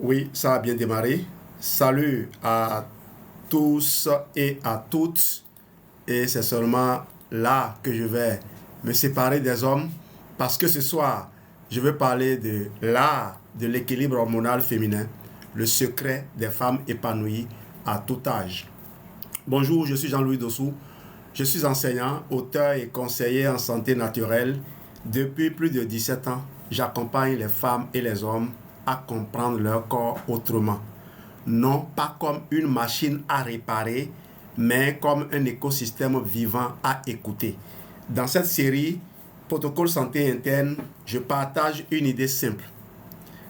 Oui, ça a bien démarré. Salut à tous et à toutes. Et c'est seulement là que je vais me séparer des hommes parce que ce soir, je vais parler de l'art de l'équilibre hormonal féminin, le secret des femmes épanouies à tout âge. Bonjour, je suis Jean-Louis Dossou. Je suis enseignant, auteur et conseiller en santé naturelle. Depuis plus de 17 ans, j'accompagne les femmes et les hommes à comprendre leur corps autrement. Non pas comme une machine à réparer, mais comme un écosystème vivant à écouter. Dans cette série, Protocole santé interne, je partage une idée simple.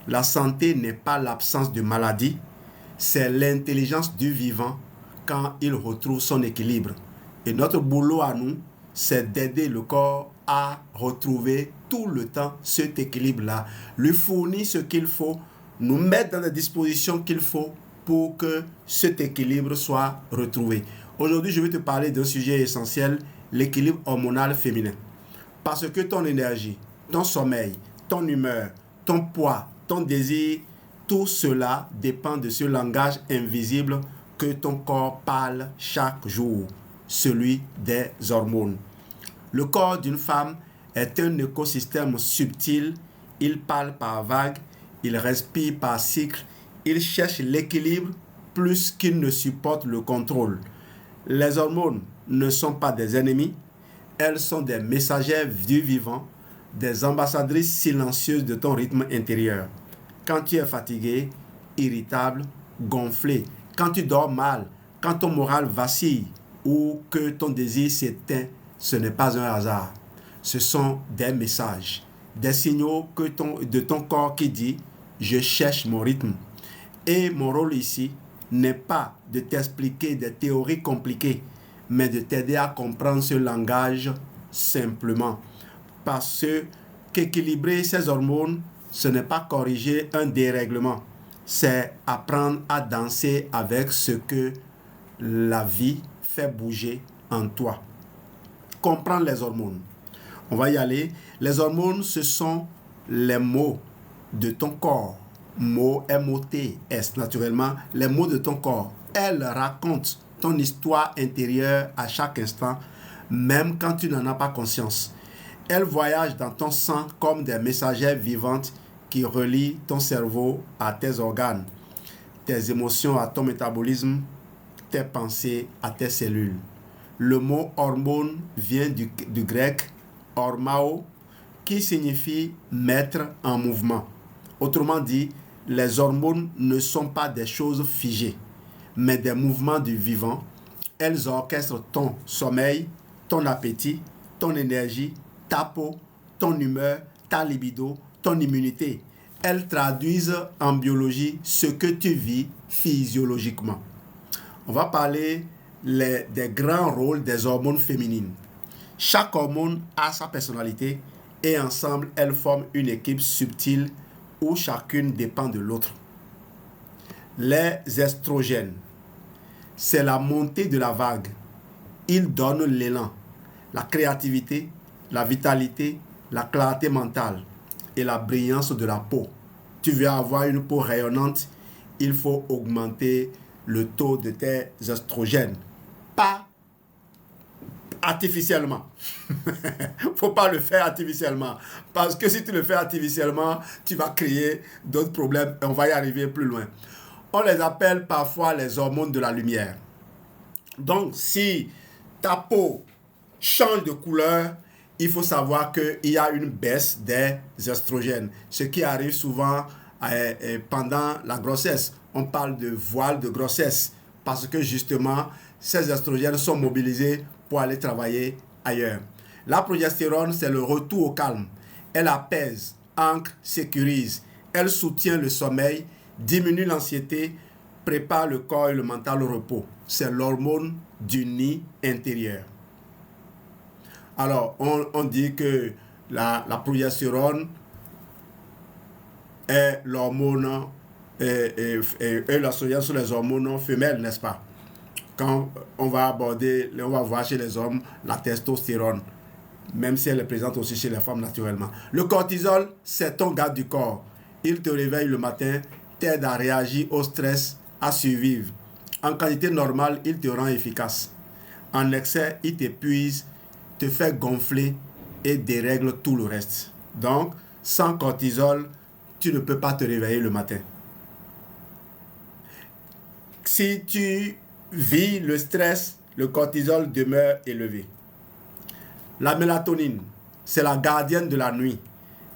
La santé n'est pas l'absence de maladie, c'est l'intelligence du vivant quand il retrouve son équilibre. Et notre boulot à nous, c'est d'aider le corps à retrouver tout le temps cet équilibre-là, lui fournir ce qu'il faut, nous mettre dans les dispositions qu'il faut pour que cet équilibre soit retrouvé. Aujourd'hui, je vais te parler d'un sujet essentiel, l'équilibre hormonal féminin. Parce que ton énergie, ton sommeil, ton humeur, ton poids, ton désir, tout cela dépend de ce langage invisible que ton corps parle chaque jour, celui des hormones. Le corps d'une femme est un écosystème subtil, il parle par vagues, il respire par cycle, il cherche l'équilibre plus qu'il ne supporte le contrôle. Les hormones ne sont pas des ennemis, elles sont des messagères du vivant, des ambassadrices silencieuses de ton rythme intérieur. Quand tu es fatigué, irritable, gonflé, quand tu dors mal, quand ton moral vacille ou que ton désir s'éteint, ce n'est pas un hasard. Ce sont des messages, des signaux de ton corps qui dit « je cherche mon rythme ». Et mon rôle ici n'est pas de t'expliquer des théories compliquées, mais de t'aider à comprendre ce langage simplement. Parce qu'équilibrer ces hormones, ce n'est pas corriger un dérèglement, c'est apprendre à danser avec ce que la vie fait bouger en toi. Comprendre les hormones. On va y aller. Les hormones, ce sont les mots de ton corps. Mots, M-O-T-S, naturellement, les mots de ton corps. Elles racontent ton histoire intérieure à chaque instant, même quand tu n'en as pas conscience. Elles voyagent dans ton sang comme des messagères vivantes qui relient ton cerveau à tes organes, tes émotions à ton métabolisme, tes pensées à tes cellules. Le mot hormone vient du grec hormao, qui signifie mettre en mouvement. Autrement dit, les hormones ne sont pas des choses figées, mais des mouvements du vivant. Elles orchestrent ton sommeil, ton appétit, ton énergie, ta peau, ton humeur, ta libido, ton immunité. Elles traduisent en biologie ce que tu vis physiologiquement. On va parler des grands rôles des hormones féminines. Chaque hormone a sa personnalité et ensemble, elles forment une équipe subtile où chacune dépend de l'autre. Les estrogènes, c'est la montée de la vague. Ils donnent l'élan, la créativité, la vitalité, la clarté mentale et la brillance de la peau. Tu veux avoir une peau rayonnante, il faut augmenter le taux de tes estrogènes. Pas artificiellement. Faut pas le faire artificiellement. Parce que si tu le fais artificiellement, tu vas créer d'autres problèmes et on va y arriver plus loin. On les appelle parfois les hormones de la lumière. Donc, si ta peau change de couleur, il faut savoir qu'il y a une baisse des estrogènes. Ce qui arrive souvent pendant la grossesse. On parle de voile de grossesse parce que justement, ces estrogènes sont mobilisés pour aller travailler ailleurs. La progestérone, c'est le retour au calme. Elle apaise, ancre, sécurise. Elle soutient le sommeil, diminue l'anxiété, prépare le corps et le mental au repos. C'est l'hormone du nid intérieur. Alors, on dit que la progestérone est l'hormone et l'œstrogène sont les hormones femelles, n'est-ce pas? Quand on va voir chez les hommes la testostérone, même si elle est présente aussi chez les femmes naturellement. Le cortisol, c'est ton garde du corps. Il te réveille le matin, t'aide à réagir au stress, à survivre. En quantité normale, il te rend efficace. En excès, il t'épuise, te fait gonfler et dérègle tout le reste. Donc, sans cortisol, tu ne peux pas te réveiller le matin. Si tu vis le stress, le cortisol demeure élevé. La mélatonine, c'est la gardienne de la nuit.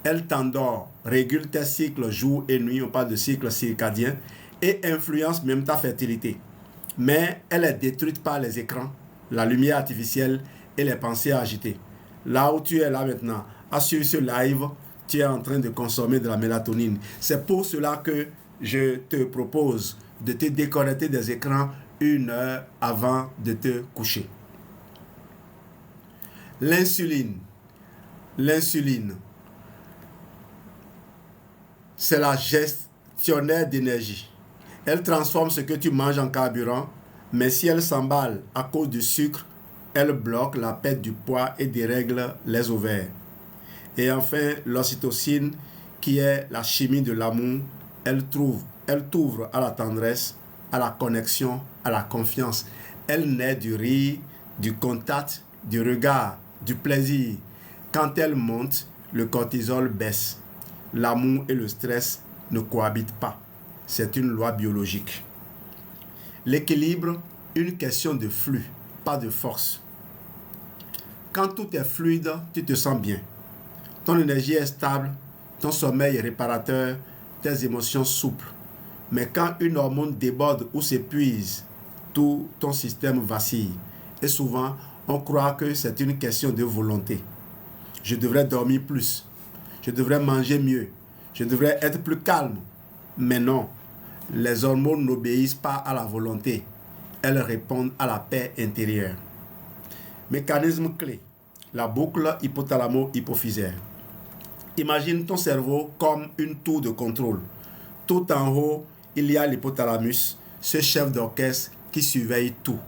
Elle t'endort, régule tes cycles jour et nuit, on parle de cycle circadien, et influence même ta fertilité. Mais elle est détruite par les écrans, la lumière artificielle et les pensées agitées. Là où tu es là maintenant, à suivre ce live, tu es en train de consommer de la mélatonine. C'est pour cela que je te propose de te déconnecter des écrans 1 heure avant de te coucher. L'insuline. L'insuline, c'est la gestionnaire d'énergie. Elle transforme ce que tu manges en carburant, mais si elle s'emballe à cause du sucre, elle bloque la perte du poids et dérègle les ovaires. Et enfin, l'ocytocine, qui est la chimie de l'amour, elle t'ouvre à la tendresse, à la connexion, à la confiance. Elle naît du rire, du contact, du regard, du plaisir. Quand elle monte, le cortisol baisse. L'amour et le stress ne cohabitent pas. C'est une loi biologique. L'équilibre, une question de flux, pas de force. Quand tout est fluide, tu te sens bien. Ton énergie est stable, ton sommeil est réparateur, tes émotions souples. Mais quand une hormone déborde ou s'épuise, tout ton système vacille. Et souvent, on croit que c'est une question de volonté. Je devrais dormir plus. Je devrais manger mieux. Je devrais être plus calme. Mais non, les hormones n'obéissent pas à la volonté. Elles répondent à la paix intérieure. Mécanisme clé, la boucle hypothalamo-hypophysaire. Imagine ton cerveau comme une tour de contrôle. Tout en haut, il y a l'hypothalamus, ce chef d'orchestre qui surveille tout.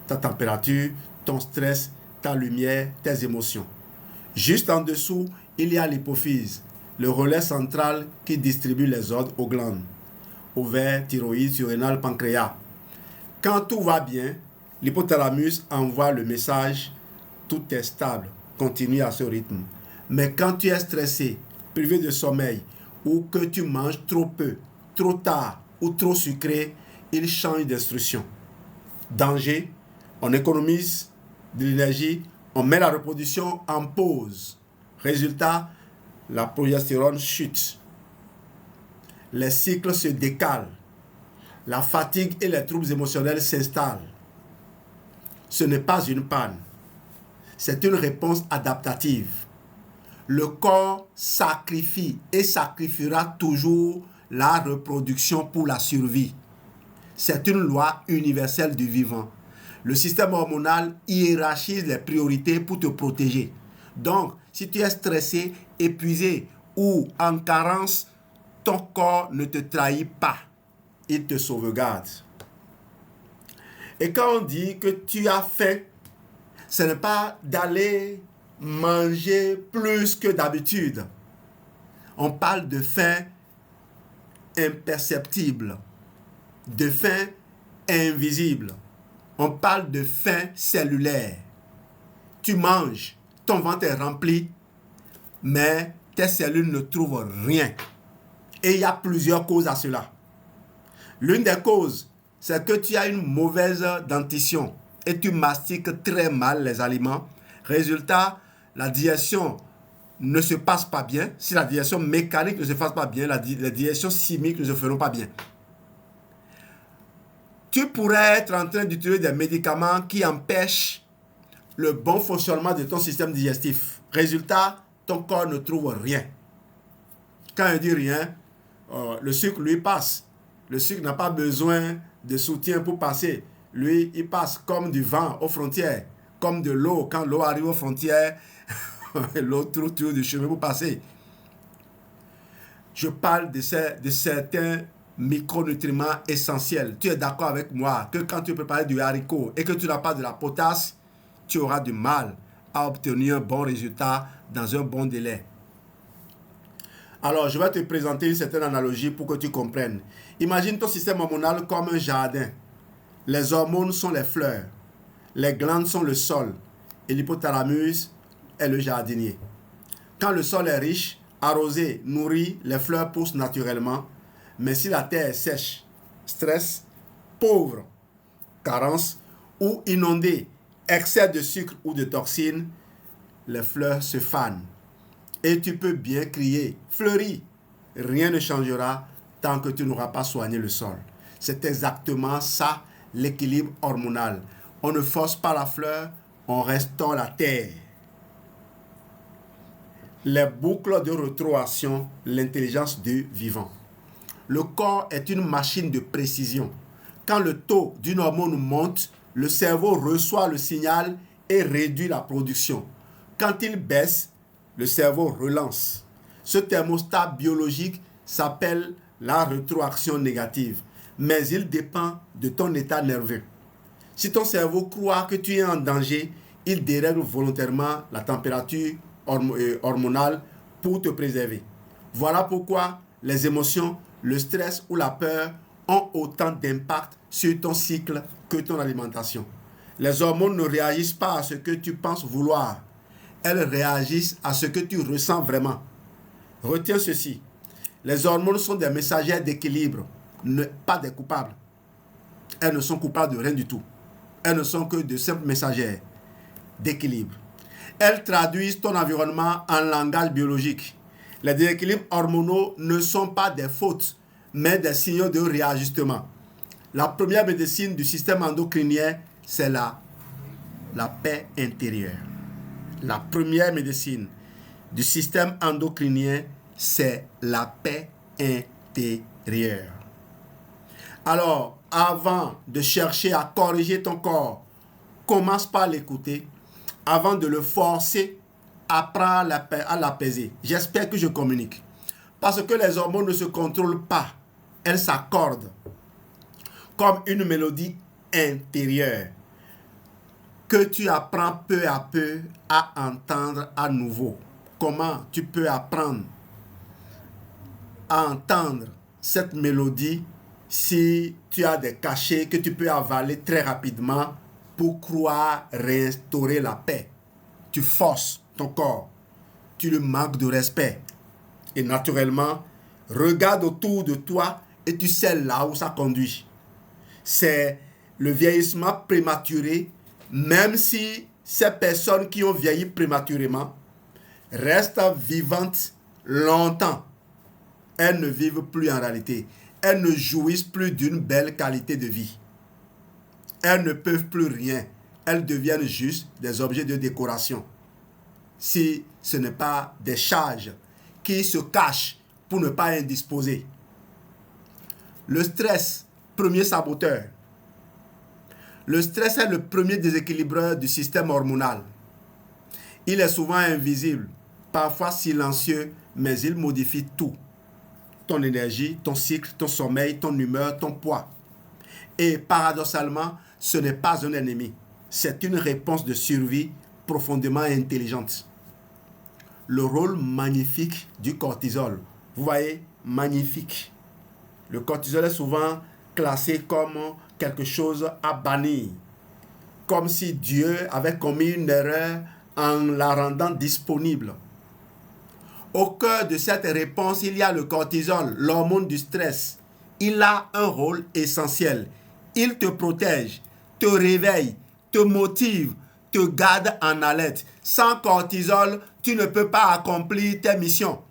Ta température, ton stress, ta lumière, tes émotions. Juste en dessous, il y a l'hypophyse, le relais central qui distribue les ordres aux glandes. Ovaires, thyroïde, surrénal, pancréas. Quand tout va bien, l'hypothalamus envoie le message « tout est stable, continue à ce rythme ». Mais quand tu es stressé, privé de sommeil ou que tu manges trop peu, trop tard ou trop sucré, il change d'instruction. Danger, on économise de l'énergie, on met la reproduction en pause. Résultat, la progestérone chute. Les cycles se décalent. La fatigue et les troubles émotionnels s'installent. Ce n'est pas une panne. C'est une réponse adaptative. Le corps sacrifie et sacrifiera toujours la reproduction pour la survie. C'est une loi universelle du vivant. Le système hormonal hiérarchise les priorités pour te protéger. Donc, si tu es stressé, épuisé ou en carence, ton corps ne te trahit pas. Il te sauvegarde. Et quand on dit que tu as faim, ce n'est pas d'aller manger plus que d'habitude. On parle de faim imperceptible, de faim invisible. On parle de faim cellulaire. Tu manges, ton ventre est rempli, mais tes cellules ne trouvent rien. Et il y a plusieurs causes à cela. L'une des causes, c'est que tu as une mauvaise dentition et tu mastiques très mal les aliments. Résultat, la digestion ne se passe pas bien. Si la digestion mécanique ne se passe pas bien, les digestions chimiques ne se feront pas bien. Tu pourrais être en train d'utiliser des médicaments qui empêchent le bon fonctionnement de ton système digestif. Résultat, ton corps ne trouve rien. Quand je dis rien, le sucre lui passe. Le sucre n'a pas besoin de soutien pour passer. Lui, il passe comme du vent aux frontières, comme de l'eau. Quand l'eau arrive aux frontières, l'eau trouve toujours du chemin pour passer. Je parle de certains micronutriments essentiels. Tu es d'accord avec moi que quand tu prépares du haricot et que tu n'as pas de la potasse, tu auras du mal à obtenir un bon résultat dans un bon délai. Alors, je vais te présenter une certaine analogie pour que tu comprennes. Imagine ton système hormonal comme un jardin. Les hormones sont les fleurs, les glandes sont le sol et l'hypothalamus est le jardinier. Quand le sol est riche, arrosé, nourri, les fleurs poussent naturellement. Mais si la terre est sèche, stress, pauvre, carence ou inondée, excès de sucre ou de toxines, les fleurs se fanent. Et tu peux bien crier, fleuris. Rien ne changera tant que tu n'auras pas soigné le sol. C'est exactement ça l'équilibre hormonal. On ne force pas la fleur, on restaure la terre. Les boucles de rétroaction, l'intelligence du vivant. Le corps est une machine de précision. Quand le taux d'une hormone monte, le cerveau reçoit le signal et réduit la production. Quand il baisse, le cerveau relance. Ce thermostat biologique s'appelle la rétroaction négative, mais il dépend de ton état nerveux. Si ton cerveau croit que tu es en danger, il dérègle volontairement la température hormonale pour te préserver. Voilà pourquoi les émotions, le stress ou la peur ont autant d'impact sur ton cycle que ton alimentation. Les hormones ne réagissent pas à ce que tu penses vouloir. Elles réagissent à ce que tu ressens vraiment. Retiens ceci. Les hormones sont des messagères d'équilibre, pas des coupables. Elles ne sont coupables de rien du tout. Elles ne sont que de simples messagères d'équilibre. Elles traduisent ton environnement en langage biologique. Les déséquilibres hormonaux ne sont pas des fautes, mais des signaux de réajustement. La première médecine du système endocrinien, c'est la paix intérieure. La première médecine du système endocrinien, c'est la paix intérieure. Alors, avant de chercher à corriger ton corps, commence par l'écouter. Avant de le forcer, apprends à l'apaiser. J'espère que je communique. Parce que les hormones ne se contrôlent pas. Elles s'accordent comme une mélodie intérieure que tu apprends peu à peu à entendre à nouveau. Comment tu peux apprendre à entendre cette mélodie si tu as des cachets que tu peux avaler très rapidement pour croire restaurer la paix? Tu forces ton corps, tu le manques de respect. Et naturellement, regarde autour de toi et tu sais là où ça conduit. C'est le vieillissement prématuré, même si ces personnes qui ont vieilli prématurément restent vivantes longtemps. Elles ne vivent plus en réalité. Elles ne jouissent plus d'une belle qualité de vie. Elles ne peuvent plus rien. Elles deviennent juste des objets de décoration. Si ce n'est pas des charges qui se cachent pour ne pas indisposer. Le stress, premier saboteur. Le stress est le premier déséquilibreur du système hormonal. Il est souvent invisible, parfois silencieux, mais il modifie tout. Ton énergie, ton cycle, ton sommeil, ton humeur, ton poids. Et paradoxalement, ce n'est pas un ennemi. C'est une réponse de survie profondément intelligente. Le rôle magnifique du cortisol. Vous voyez, magnifique. Le cortisol est souvent classé comme quelque chose à bannir. Comme si Dieu avait commis une erreur en la rendant disponible. Au cœur de cette réponse, il y a le cortisol, l'hormone du stress. Il a un rôle essentiel. Il te protège, te réveille, te motive, te garde en alerte. Sans cortisol, tu ne peux pas accomplir tes missions.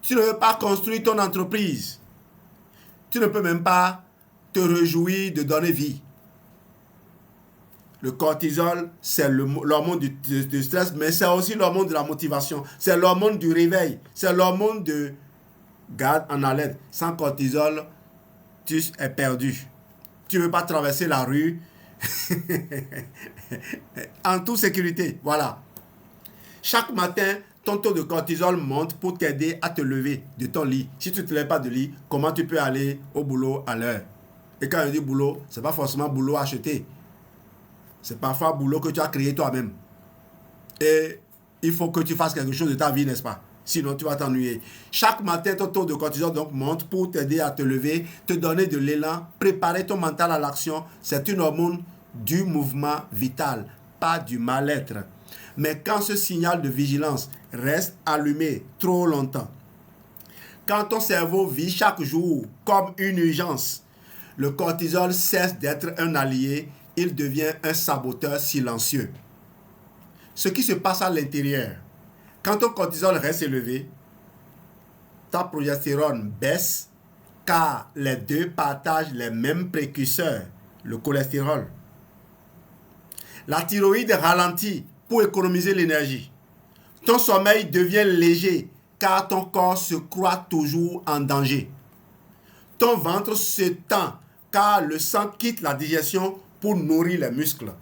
Tu ne peux pas construire ton entreprise. Tu ne peux même pas te réjouir de donner vie. Le cortisol, c'est l'hormone du stress, mais c'est aussi l'hormone de la motivation. C'est l'hormone du réveil. C'est l'hormone de garde en alerte. Sans cortisol, tu es perdu. Tu ne veux pas traverser la rue en toute sécurité. Voilà. Chaque matin, ton taux de cortisol monte pour t'aider à te lever de ton lit. Si tu ne te lèves pas de lit, comment tu peux aller au boulot à l'heure? Et quand je dis boulot, ce n'est pas forcément boulot acheté. C'est parfois boulot que tu as créé toi-même. Et il faut que tu fasses quelque chose de ta vie, n'est-ce pas? Sinon, tu vas t'ennuyer. Chaque matin, ton taux de cortisol donc monte pour t'aider à te lever, te donner de l'élan, préparer ton mental à l'action. C'est une hormone du mouvement vital, pas du mal-être. Mais quand ce signal de vigilance reste allumé trop longtemps, quand ton cerveau vit chaque jour comme une urgence, le cortisol cesse d'être un allié, il devient un saboteur silencieux. Ce qui se passe à l'intérieur, quand ton cortisol reste élevé, ta progestérone baisse car les deux partagent les mêmes précurseurs, le cholestérol. La thyroïde ralentit pour économiser l'énergie. Ton sommeil devient léger car ton corps se croit toujours en danger. Ton ventre se tend car le sang quitte la digestion pour nourrir les muscles.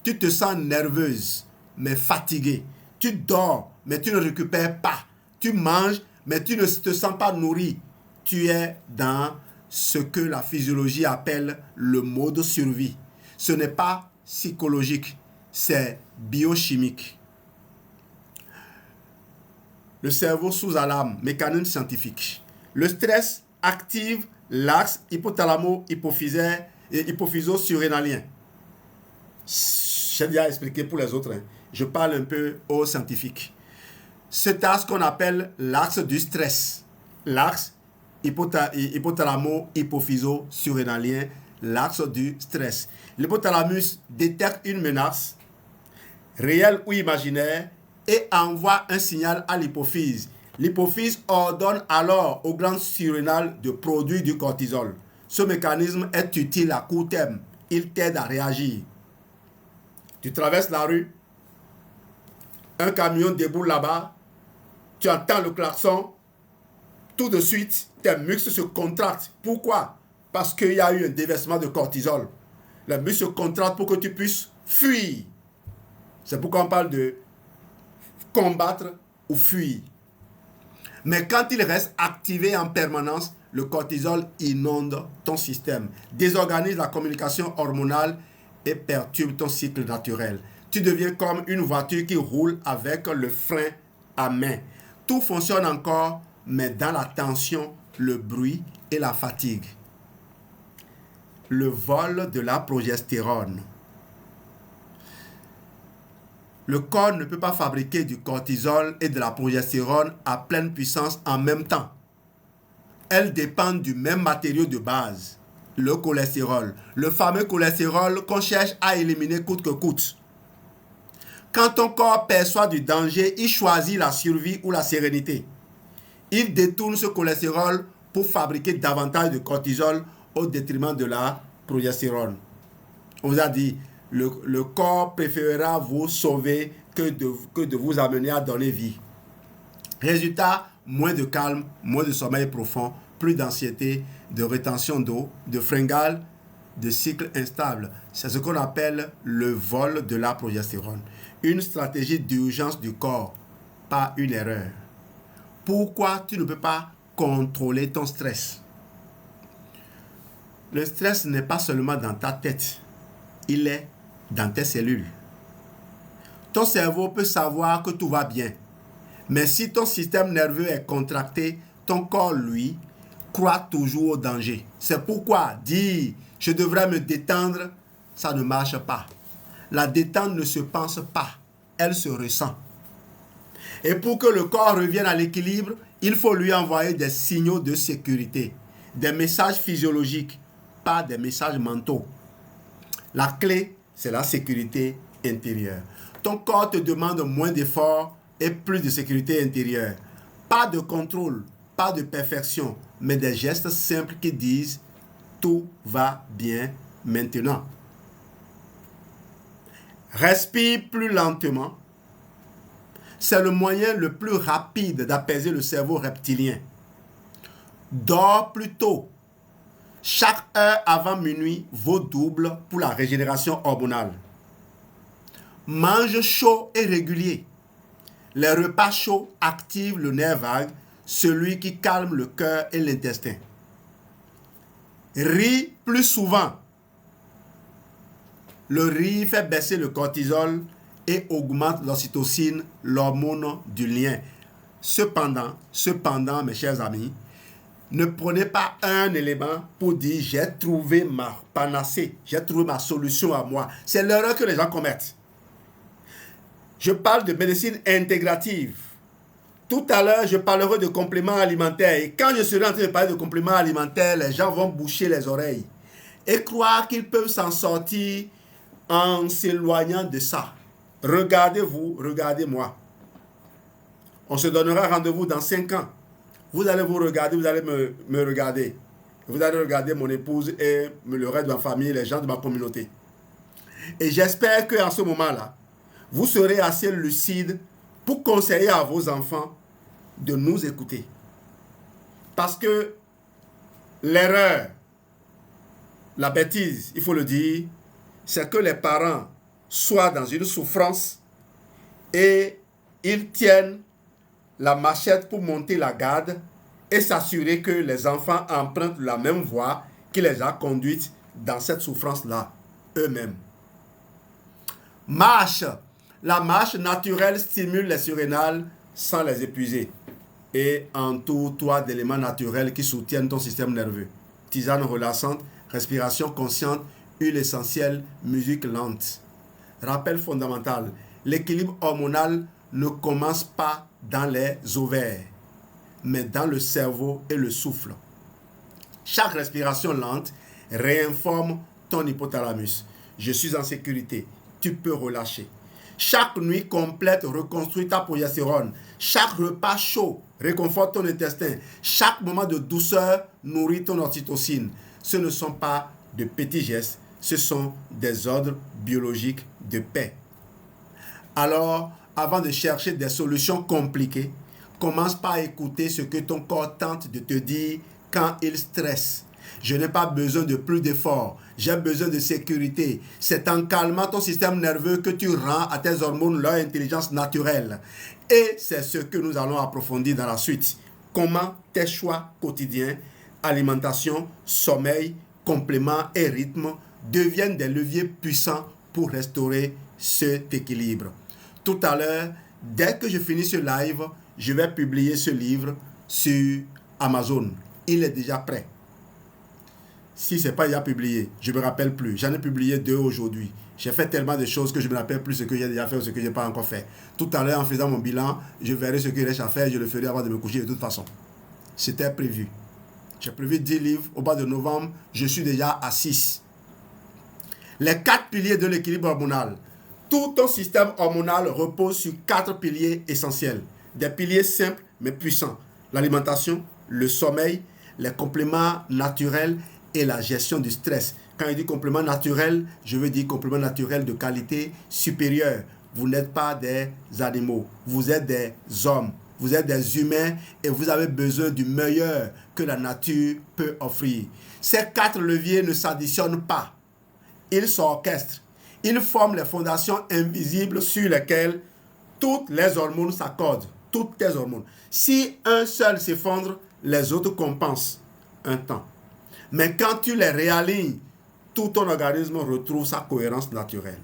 Tu te sens nerveuse mais fatiguée. Tu dors mais tu ne récupères pas. Tu manges mais tu ne te sens pas nourri. Tu es dans ce que la physiologie appelle le mode survie. Ce n'est pas psychologique, c'est biochimique. Le cerveau sous alarme, mécanisme scientifique. Le stress active l'axe hypophyso-surrénalien. J'ai déjà expliqué pour les autres. Je parle un peu aux scientifiques. C'est ce qu'on appelle l'axe du stress. L'axe hypothalamo-hypophyso-surrénalien, l'axe du stress. L'hypothalamus détecte une menace, réelle ou imaginaire, et envoie un signal à l'hypophyse. L'hypophyse ordonne alors aux glandes surrénales de produire du cortisol. Ce mécanisme est utile à court terme. Il t'aide à réagir. Tu traverses la rue, un camion déboule là-bas, tu entends le klaxon, tout de suite, tes muscles se contractent. Pourquoi? Parce qu'il y a eu un déversement de cortisol. Les muscles se contractent pour que tu puisses fuir. C'est pourquoi on parle de combattre ou fuir. Mais quand il reste activé en permanence, le cortisol inonde ton système, désorganise la communication hormonale et perturbe ton cycle naturel. Tu deviens comme une voiture qui roule avec le frein à main. Tout fonctionne encore, mais dans la tension, le bruit et la fatigue. Le vol de la progestérone. Le corps ne peut pas fabriquer du cortisol et de la progestérone à pleine puissance en même temps. Elles dépendent du même matériau de base, le cholestérol. Le fameux cholestérol qu'on cherche à éliminer coûte que coûte. Quand ton corps perçoit du danger, il choisit la survie ou la sérénité. Il détourne ce cholestérol pour fabriquer davantage de cortisol au détriment de la progestérone. On vous a dit, le corps préférera vous sauver que de vous amener à donner vie. Résultat, moins de calme, moins de sommeil profond, plus d'anxiété, de rétention d'eau, de fringales, de cycle instable. C'est ce qu'on appelle le vol de la progestérone. Une stratégie d'urgence du corps, pas une erreur. Pourquoi tu ne peux pas contrôler ton stress? Le stress n'est pas seulement dans ta tête, il est dans tes cellules. Ton cerveau peut savoir que tout va bien, mais si ton système nerveux est contracté, ton corps, lui, croit toujours au danger. C'est pourquoi dire « je devrais me détendre », ça ne marche pas. La détente ne se pense pas, elle se ressent. Et pour que le corps revienne à l'équilibre, il faut lui envoyer des signaux de sécurité, des messages physiologiques, pas des messages mentaux. La clé, c'est la sécurité intérieure. Ton corps te demande moins d'efforts et plus de sécurité intérieure. Pas de contrôle, pas de perfection, mais des gestes simples qui disent « tout va bien maintenant ». Respire plus lentement. C'est le moyen le plus rapide d'apaiser le cerveau reptilien. Dors plus tôt. Chaque heure avant minuit vaut double pour la régénération hormonale. Mange chaud et régulier. Les repas chauds activent le nerf vague, celui qui calme le cœur et l'intestin. Ris plus souvent. Le rire fait baisser le cortisol et augmente l'ocytocine, l'hormone du lien. Cependant, mes chers amis, ne prenez pas un élément pour dire j'ai trouvé ma panacée, j'ai trouvé ma solution à moi. C'est l'erreur que les gens commettent. Je parle de médecine intégrative. Tout à l'heure, je parlerai de compléments alimentaires. Et quand je serai en train de parler de compléments alimentaires, les gens vont boucher les oreilles et croire qu'ils peuvent s'en sortir en s'éloignant de ça. Regardez-vous, regardez-moi. On se donnera rendez-vous dans 5 ans. Vous allez vous regarder, vous allez me regarder. Vous allez regarder mon épouse et le reste de ma famille, les gens de ma communauté. Et j'espère qu'en ce moment-là, vous serez assez lucide pour conseiller à vos enfants de nous écouter. Parce que l'erreur, la bêtise, il faut le dire, c'est que les parents soient dans une souffrance et ils tiennent la machette pour monter la garde et s'assurer que les enfants empruntent la même voie qui les a conduites dans cette souffrance-là, eux-mêmes. Marche. La marche naturelle stimule les surrénales sans les épuiser. Et entoure-toi d'éléments naturels qui soutiennent ton système nerveux. Tisane relaxante, respiration consciente, huile essentielle, musique lente. Rappel fondamental. L'équilibre hormonal ne commence pas dans les ovaires, mais dans le cerveau et le souffle. Chaque respiration lente réinforme ton hypothalamus. Je suis en sécurité. Tu peux relâcher. Chaque nuit complète reconstruit ta progestérone. Chaque repas chaud réconforte ton intestin. Chaque moment de douceur nourrit ton oxytocine. Ce ne sont pas de petits gestes, ce sont des ordres biologiques de paix. Alors, avant de chercher des solutions compliquées, commence par écouter ce que ton corps tente de te dire quand il stresse. Je n'ai pas besoin de plus d'efforts. J'ai besoin de sécurité. C'est en calmant ton système nerveux que tu rends à tes hormones leur intelligence naturelle. Et c'est ce que nous allons approfondir dans la suite. Comment tes choix quotidiens, alimentation, sommeil, compléments et rythme deviennent des leviers puissants pour restaurer cet équilibre. Tout à l'heure, dès que je finis ce live, je vais publier ce livre sur Amazon. Il est déjà prêt. Si ce n'est pas déjà publié, je ne me rappelle plus. J'en ai publié 2 aujourd'hui. J'ai fait tellement de choses que je ne me rappelle plus ce que j'ai déjà fait ou ce que je n'ai pas encore fait. Tout à l'heure, en faisant mon bilan, je verrai ce qu'il reste à faire. Je le ferai avant de me coucher de toute façon. C'était prévu. J'ai prévu 10 livres. Au mois de novembre, je suis déjà à 6. Les 4 piliers de l'équilibre hormonal. Tout ton système hormonal repose sur 4 piliers essentiels. Des piliers simples mais puissants. L'alimentation, le sommeil, les compléments naturels et la gestion du stress. Quand je dis complément naturel, je veux dire complément naturel de qualité supérieure. Vous n'êtes pas des animaux, vous êtes des hommes, vous êtes des humains et vous avez besoin du meilleur que la nature peut offrir. Ces 4 leviers ne s'additionnent pas, ils s'orchestrent. Ils forment les fondations invisibles sur lesquelles toutes les hormones s'accordent, toutes tes hormones. Si un seul s'effondre, les autres compensent un temps. Mais quand tu les réalignes, tout ton organisme retrouve sa cohérence naturelle.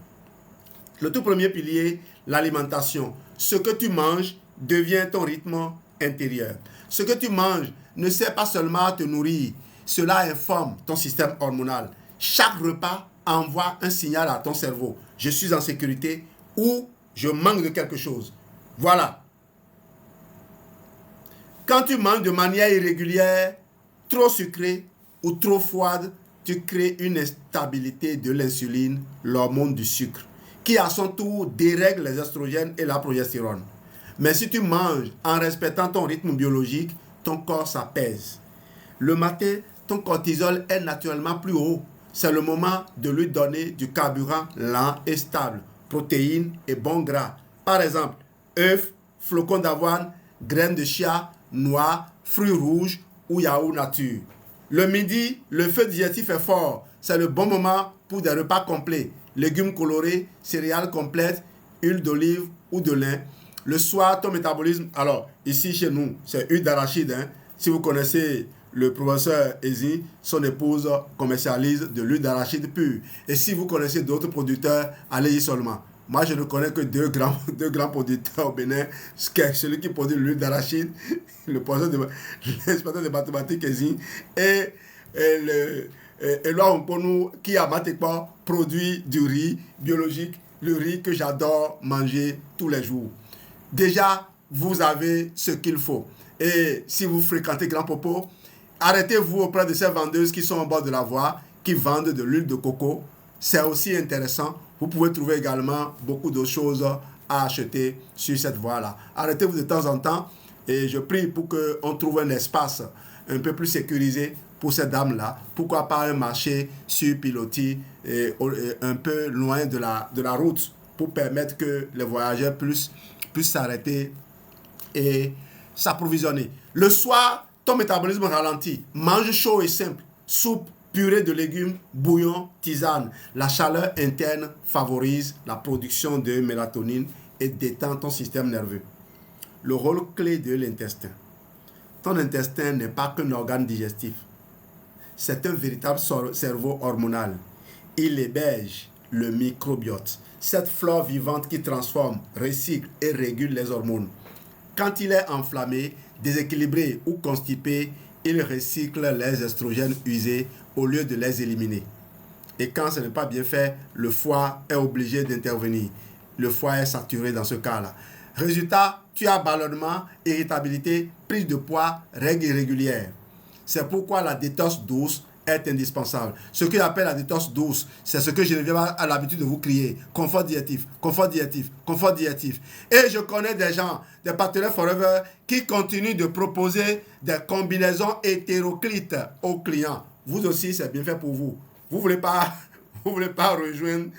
Le tout premier pilier, l'alimentation. Ce que tu manges devient ton rythme intérieur. Ce que tu manges ne sert pas seulement à te nourrir, cela informe ton système hormonal. Chaque repas envoie un signal à ton cerveau. Je suis en sécurité ou je manque de quelque chose. Voilà. Quand tu manges de manière irrégulière, trop sucré ou trop froide, tu crées une instabilité de l'insuline, l'hormone du sucre, qui à son tour dérègle les estrogènes et la progestérone. Mais si tu manges en respectant ton rythme biologique, ton corps s'apaise. Le matin, ton cortisol est naturellement plus haut. C'est le moment de lui donner du carburant lent et stable, protéines et bons gras. Par exemple, œufs, flocons d'avoine, graines de chia, noix, fruits rouges ou yaourt nature. Le midi, le feu digestif est fort. C'est le bon moment pour des repas complets. Légumes colorés, céréales complètes, huile d'olive ou de lin. Le soir, ton métabolisme... Alors, ici chez nous, c'est huile d'arachide. Si vous connaissez le professeur Ezi, son épouse commercialise de l'huile d'arachide pure. Et si vous connaissez d'autres producteurs, allez-y seulement. Moi, je ne connais que deux grands producteurs au Bénin. Celui qui produit l'huile d'arachide, l'inspecteur de mathématiques et, et là, pour nous, qui à Matekpa produit du riz biologique, le riz que j'adore manger tous les jours. Déjà, vous avez ce qu'il faut. Et si vous fréquentez Grand Popo, arrêtez-vous auprès de ces vendeuses qui sont au bord de la voie, qui vendent de l'huile de coco. C'est aussi intéressant. Vous pouvez trouver également beaucoup de choses à acheter sur cette voie-là. Arrêtez-vous de temps en temps et je prie pour qu'on trouve un espace un peu plus sécurisé pour ces dames-là. Pourquoi pas un marché sur pilotis un peu loin de la route pour permettre que les voyageurs puissent s'arrêter et s'approvisionner. Le soir, ton métabolisme ralentit. Mange chaud et simple. Soupe, purée de légumes, bouillon, tisane. La chaleur interne favorise la production de mélatonine et détend ton système nerveux. Le rôle clé de l'intestin. Ton intestin n'est pas qu'un organe digestif. C'est un véritable cerveau hormonal. Il héberge le microbiote, cette flore vivante qui transforme, recycle et régule les hormones. Quand il est enflammé, déséquilibré ou constipé, il recycle les estrogènes usés au lieu de les éliminer. Et quand ce n'est pas bien fait, le foie est obligé d'intervenir. Le foie est saturé dans ce cas-là. Résultat, tu as ballonnement, irritabilité, prise de poids, règles irrégulières. C'est pourquoi la détox douce est indispensable. Ce que j'appelle la détox douce, c'est ce que Geneviève a l'habitude de vous crier. Confort diététique, confort diététique, confort diététique. Et je connais des gens, des partenaires Forever, qui continuent de proposer des combinaisons hétéroclites aux clients. Vous aussi, c'est bien fait pour vous. Vous ne voulez pas rejoindre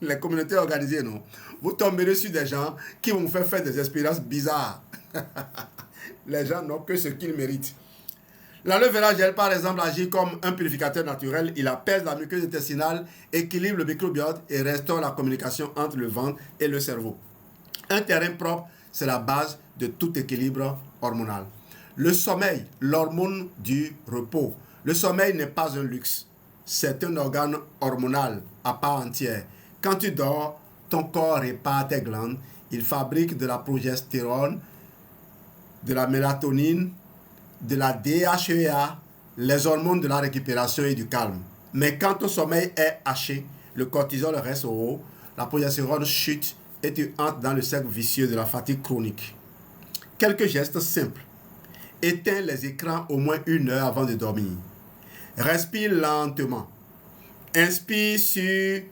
les communautés organisées, non? Vous tomberez sur des gens qui vont vous faire des expériences bizarres. Les gens n'ont que ce qu'ils méritent. L'aloe vera gel, par exemple, agit comme un purificateur naturel. Il apaise la muqueuse intestinale, équilibre le microbiote et restaure la communication entre le ventre et le cerveau. Un terrain propre, c'est la base de tout équilibre hormonal. Le sommeil, l'hormone du repos. Le sommeil n'est pas un luxe. C'est un organe hormonal à part entière. Quand tu dors, ton corps répare tes glandes. Il fabrique de la progestérone, de la mélatonine, de la DHEA, les hormones de la récupération et du calme. Mais quand ton sommeil est haché, le cortisol reste au haut, la progestérone chute et tu entres dans le cercle vicieux de la fatigue chronique. Quelques gestes simples. Éteins les écrans au moins 1 heure avant de dormir. Respire lentement. Inspire sur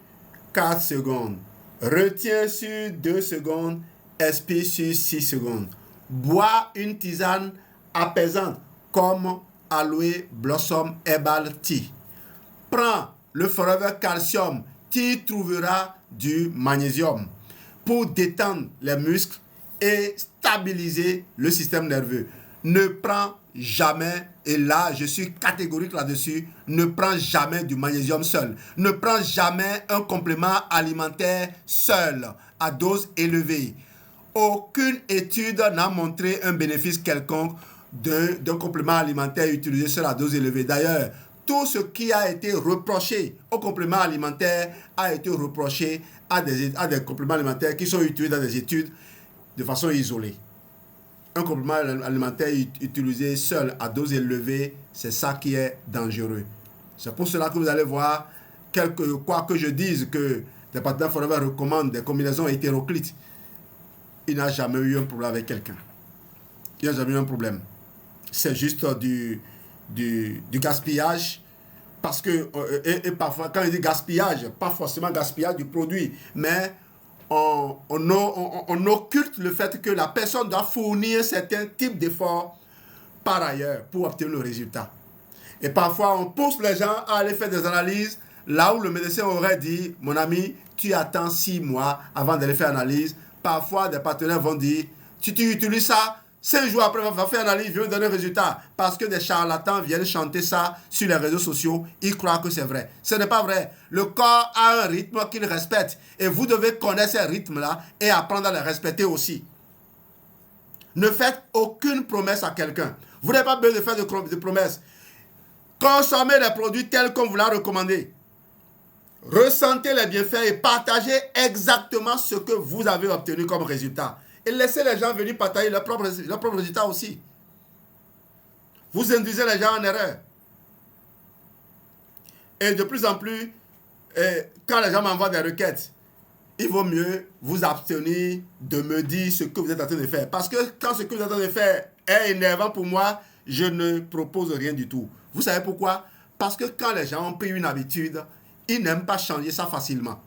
4 secondes. Retiens sur 2 secondes. Expire sur 6 secondes. Bois une tisane apaisante comme Aloe Blossom Herbal Tea. Prends le Forever Calcium. Tu y trouveras du magnésium pour détendre les muscles et stabiliser le système nerveux. Ne prends jamais, et là je suis catégorique là-dessus, ne prends jamais du magnésium seul. Ne prends jamais un complément alimentaire seul à dose élevée. Aucune étude n'a montré un bénéfice quelconque d'un complément alimentaire utilisé seul à dose élevée. D'ailleurs, tout ce qui a été reproché aux compléments alimentaires a été reproché à des compléments alimentaires qui sont utilisés dans des études de façon isolée. Un complément alimentaire utilisé seul à dose élevée, c'est ça qui est dangereux. C'est pour cela que vous allez voir, quoi que je dise que des partenaires Forever recommandent des combinaisons hétéroclites, il n'a jamais eu un problème avec quelqu'un. Il n'a jamais eu un problème. C'est juste du gaspillage. Parce que, et parfois, quand il dit gaspillage, pas forcément gaspillage du produit, mais on occulte le fait que la personne doit fournir un certain type d'effort par ailleurs pour obtenir le résultat. Et parfois, on pousse les gens à aller faire des analyses là où le médecin aurait dit, mon ami, tu attends 6 mois avant d'aller faire l'analyse. Parfois, des partenaires vont dire, tu utilises ça, 5 jours après, va faire l'analyse, viens donner le résultat. Parce que des charlatans viennent chanter ça sur les réseaux sociaux, ils croient que c'est vrai. Ce n'est pas vrai. Le corps a un rythme qu'il respecte. Et vous devez connaître ces rythmes-là et apprendre à les respecter aussi. Ne faites aucune promesse à quelqu'un. Vous n'avez pas besoin de faire de promesses. Consommez les produits tels qu'on vous l'a recommandé. Ressentez les bienfaits et partagez exactement ce que vous avez obtenu comme résultat. Et laissez les gens venir partager leurs propres résultats aussi. Vous induisez les gens en erreur. Et de plus en plus, quand les gens m'envoient des requêtes, il vaut mieux vous abstenir de me dire ce que vous êtes en train de faire. Parce que quand ce que vous êtes en train de faire est énervant pour moi, je ne propose rien du tout. Vous savez pourquoi? Parce que quand les gens ont pris une habitude, ils n'aiment pas changer ça facilement.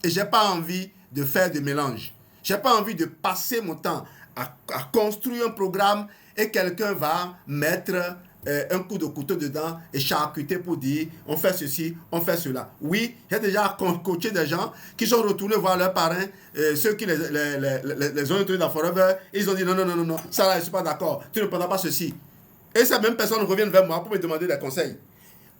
Et je n'ai pas envie de faire de mélange. Je n'ai pas envie de passer mon temps à construire un programme et quelqu'un va mettre un coup de couteau dedans et charcuter pour dire on fait ceci, on fait cela. Oui, j'ai déjà coaché des gens qui sont retournés voir leurs parrains, ceux qui les ont introduits dans Forever, ils ont dit non, ça là, je ne suis pas d'accord, tu ne prendras pas ceci. Et ces mêmes personnes reviennent vers moi pour me demander des conseils.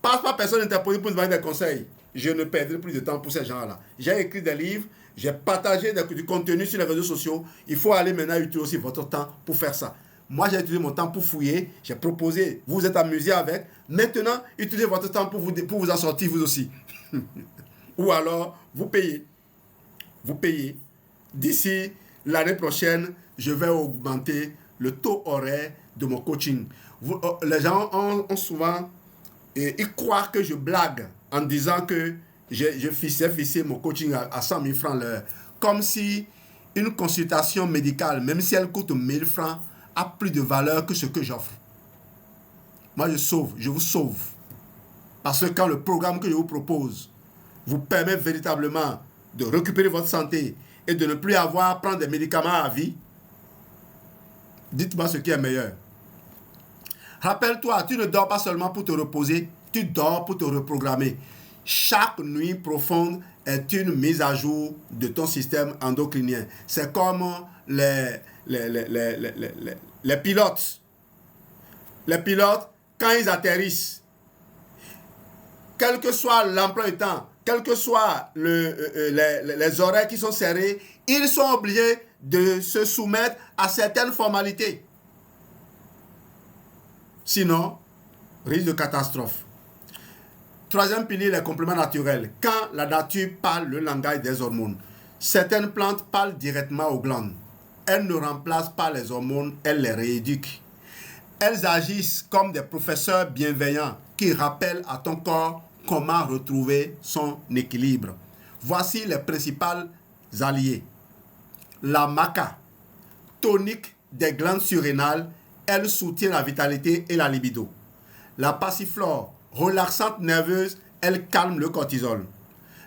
Passe pas personne interposée pour me demander des conseils. Je ne perdrai plus de temps pour ces gens-là. J'ai écrit des livres, j'ai partagé du contenu sur les réseaux sociaux. Il faut aller maintenant utiliser aussi votre temps pour faire ça. Moi, j'ai utilisé mon temps pour fouiller. J'ai proposé, vous vous êtes amusé avec. Maintenant, utilisez votre temps pour vous en sortir vous aussi. Ou alors, vous payez. Vous payez. D'ici l'année prochaine, je vais augmenter le taux horaire de mon coaching. Les gens ont souvent... ils croient que je blague en disant que j'ai fixé mon coaching à 100 000 francs l'heure. Comme si une consultation médicale, même si elle coûte 1000 francs, a plus de valeur que ce que j'offre. Moi, je vous sauve. Parce que quand le programme que je vous propose vous permet véritablement de récupérer votre santé et de ne plus avoir à prendre des médicaments à vie, dites-moi ce qui est meilleur. Rappelle-toi, tu ne dors pas seulement pour te reposer, tu dors pour te reprogrammer. Chaque nuit profonde est une mise à jour de ton système endocrinien. C'est comme les pilotes. Les pilotes, quand ils atterrissent, quel que soit l'emploi du temps, quel que soient les horaires qui sont serrés, ils sont obligés de se soumettre à certaines formalités. Sinon, risque de catastrophe. Troisième pilier, les compléments naturels. Quand la nature parle le langage des hormones, certaines plantes parlent directement aux glandes. Elles ne remplacent pas les hormones, elles les rééduquent. Elles agissent comme des professeurs bienveillants qui rappellent à ton corps comment retrouver son équilibre. Voici les principales alliés. La maca, tonique des glandes surrénales, elle soutient la vitalité et la libido. La passiflore, relaxante nerveuse, elle calme le cortisol.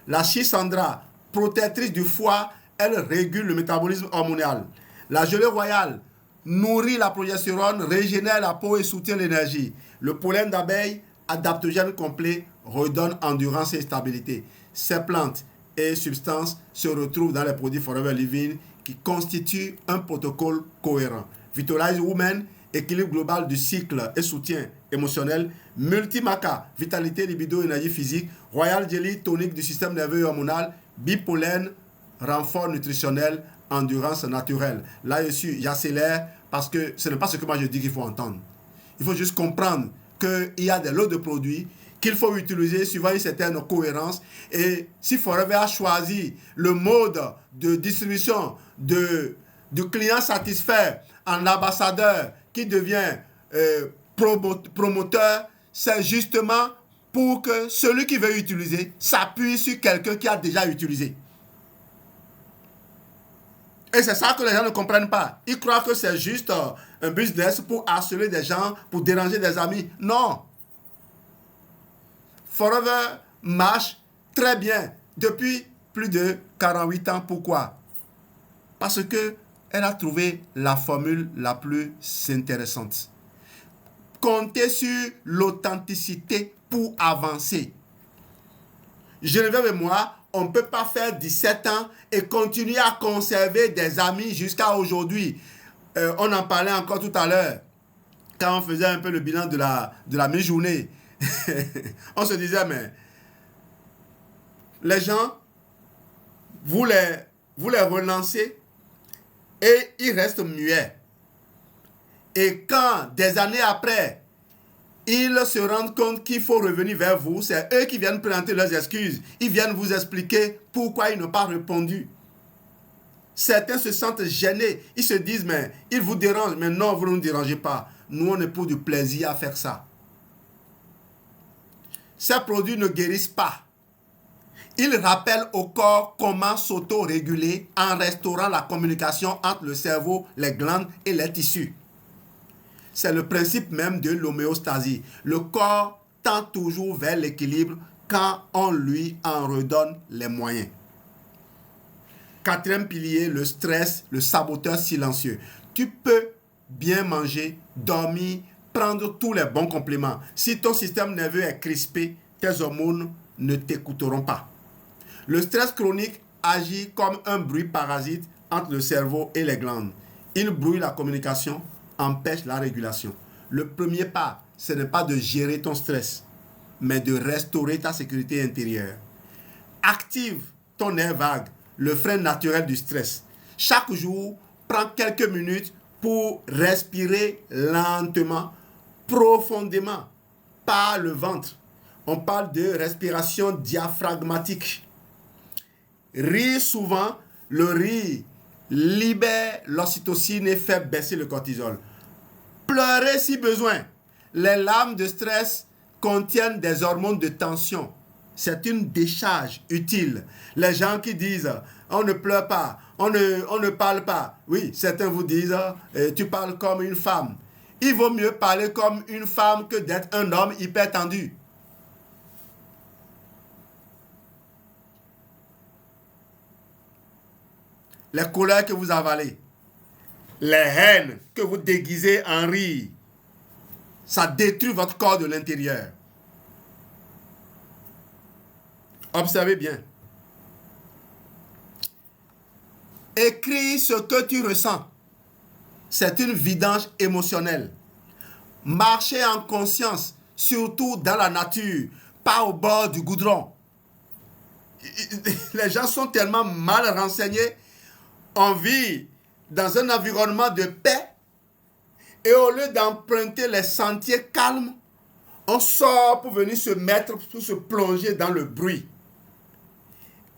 La schisandra, protectrice du foie, elle régule le métabolisme hormonal. La gelée royale nourrit la progestérone, régénère la peau et soutient l'énergie. Le pollen d'abeille, adaptogène complet, redonne endurance et stabilité. Ces plantes et substances se retrouvent dans les produits Forever Living qui constituent un protocole cohérent. Vitalize Women, équilibre global du cycle et soutien émotionnel. Multimaca, vitalité, libido, énergie physique. Royal Jelly, tonique du système nerveux et hormonal. Bipollen, renfort nutritionnel, endurance naturelle. Là, j'accélère parce que ce n'est pas ce que moi je dis qu'il faut entendre. Il faut juste comprendre qu'il y a des lots de produits qu'il faut utiliser suivant une certaine cohérence. Et si Forever a choisi le mode de distribution du client satisfait en ambassadeur qui devient promoteur, c'est justement pour que celui qui veut utiliser s'appuie sur quelqu'un qui a déjà utilisé. Et c'est ça que les gens ne comprennent pas. Ils croient que c'est juste un business pour harceler des gens, pour déranger des amis. Non. Forever marche très bien depuis plus de 48 ans. Pourquoi? Parce qu'elle a trouvé la formule la plus intéressante. Comptez sur l'authenticité pour avancer. Geneviève et moi, on ne peut pas faire 17 ans et continuer à conserver des amis jusqu'à aujourd'hui. On en parlait encore tout à l'heure, quand on faisait un peu le bilan de la mi-journée. On se disait, mais les gens, vous les relancez et ils restent muets. Et quand, des années après, ils se rendent compte qu'il faut revenir vers vous. C'est eux qui viennent présenter leurs excuses. Ils viennent vous expliquer pourquoi ils n'ont pas répondu. Certains se sentent gênés. Ils se disent, mais ils vous dérangent. Mais non, vous ne nous dérangez pas. Nous, on est pour du plaisir à faire ça. Ces produits ne guérissent pas. Ils rappellent au corps comment s'auto-réguler en restaurant la communication entre le cerveau, les glandes et les tissus. C'est le principe même de l'homéostasie. Le corps tend toujours vers l'équilibre quand on lui en redonne les moyens. Quatrième pilier, le stress, le saboteur silencieux. Tu peux bien manger, dormir, prendre tous les bons compléments. Si ton système nerveux est crispé, tes hormones ne t'écouteront pas. Le stress chronique agit comme un bruit parasite entre le cerveau et les glandes. Il brouille la communication, empêche la régulation. Le premier pas, ce n'est pas de gérer ton stress, mais de restaurer ta sécurité intérieure. Active ton nerf vague, le frein naturel du stress. Chaque jour, prends quelques minutes pour respirer lentement, profondément, par le ventre. On parle de respiration diaphragmatique. Rire souvent, le rire libère l'ocytocine et fait baisser le cortisol. Pleurer si besoin. Les larmes de stress contiennent des hormones de tension. C'est une décharge utile. Les gens qui disent on ne pleure pas, on ne parle pas. Oui, certains vous disent tu parles comme une femme. Il vaut mieux parler comme une femme que d'être un homme hyper tendu. Les colères que vous avalez, les haines que vous déguisez en rire, ça détruit votre corps de l'intérieur. Observez bien. Écris ce que tu ressens. C'est une vidange émotionnelle. Marchez en conscience, surtout dans la nature, pas au bord du goudron. Les gens sont tellement mal renseignés. On vit dans un environnement de paix et au lieu d'emprunter les sentiers calmes, on sort pour venir se mettre, pour se plonger dans le bruit.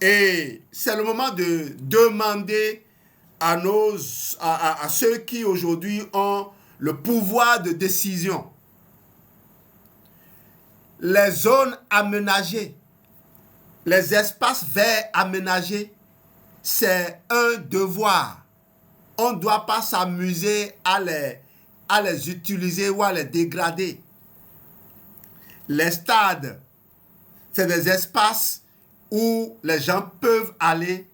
Et c'est le moment de demander à ceux qui aujourd'hui ont le pouvoir de décision. Les zones aménagées, les espaces verts aménagés, c'est un devoir. On ne doit pas s'amuser à les utiliser ou à les dégrader. Les stades, c'est des espaces où les gens peuvent aller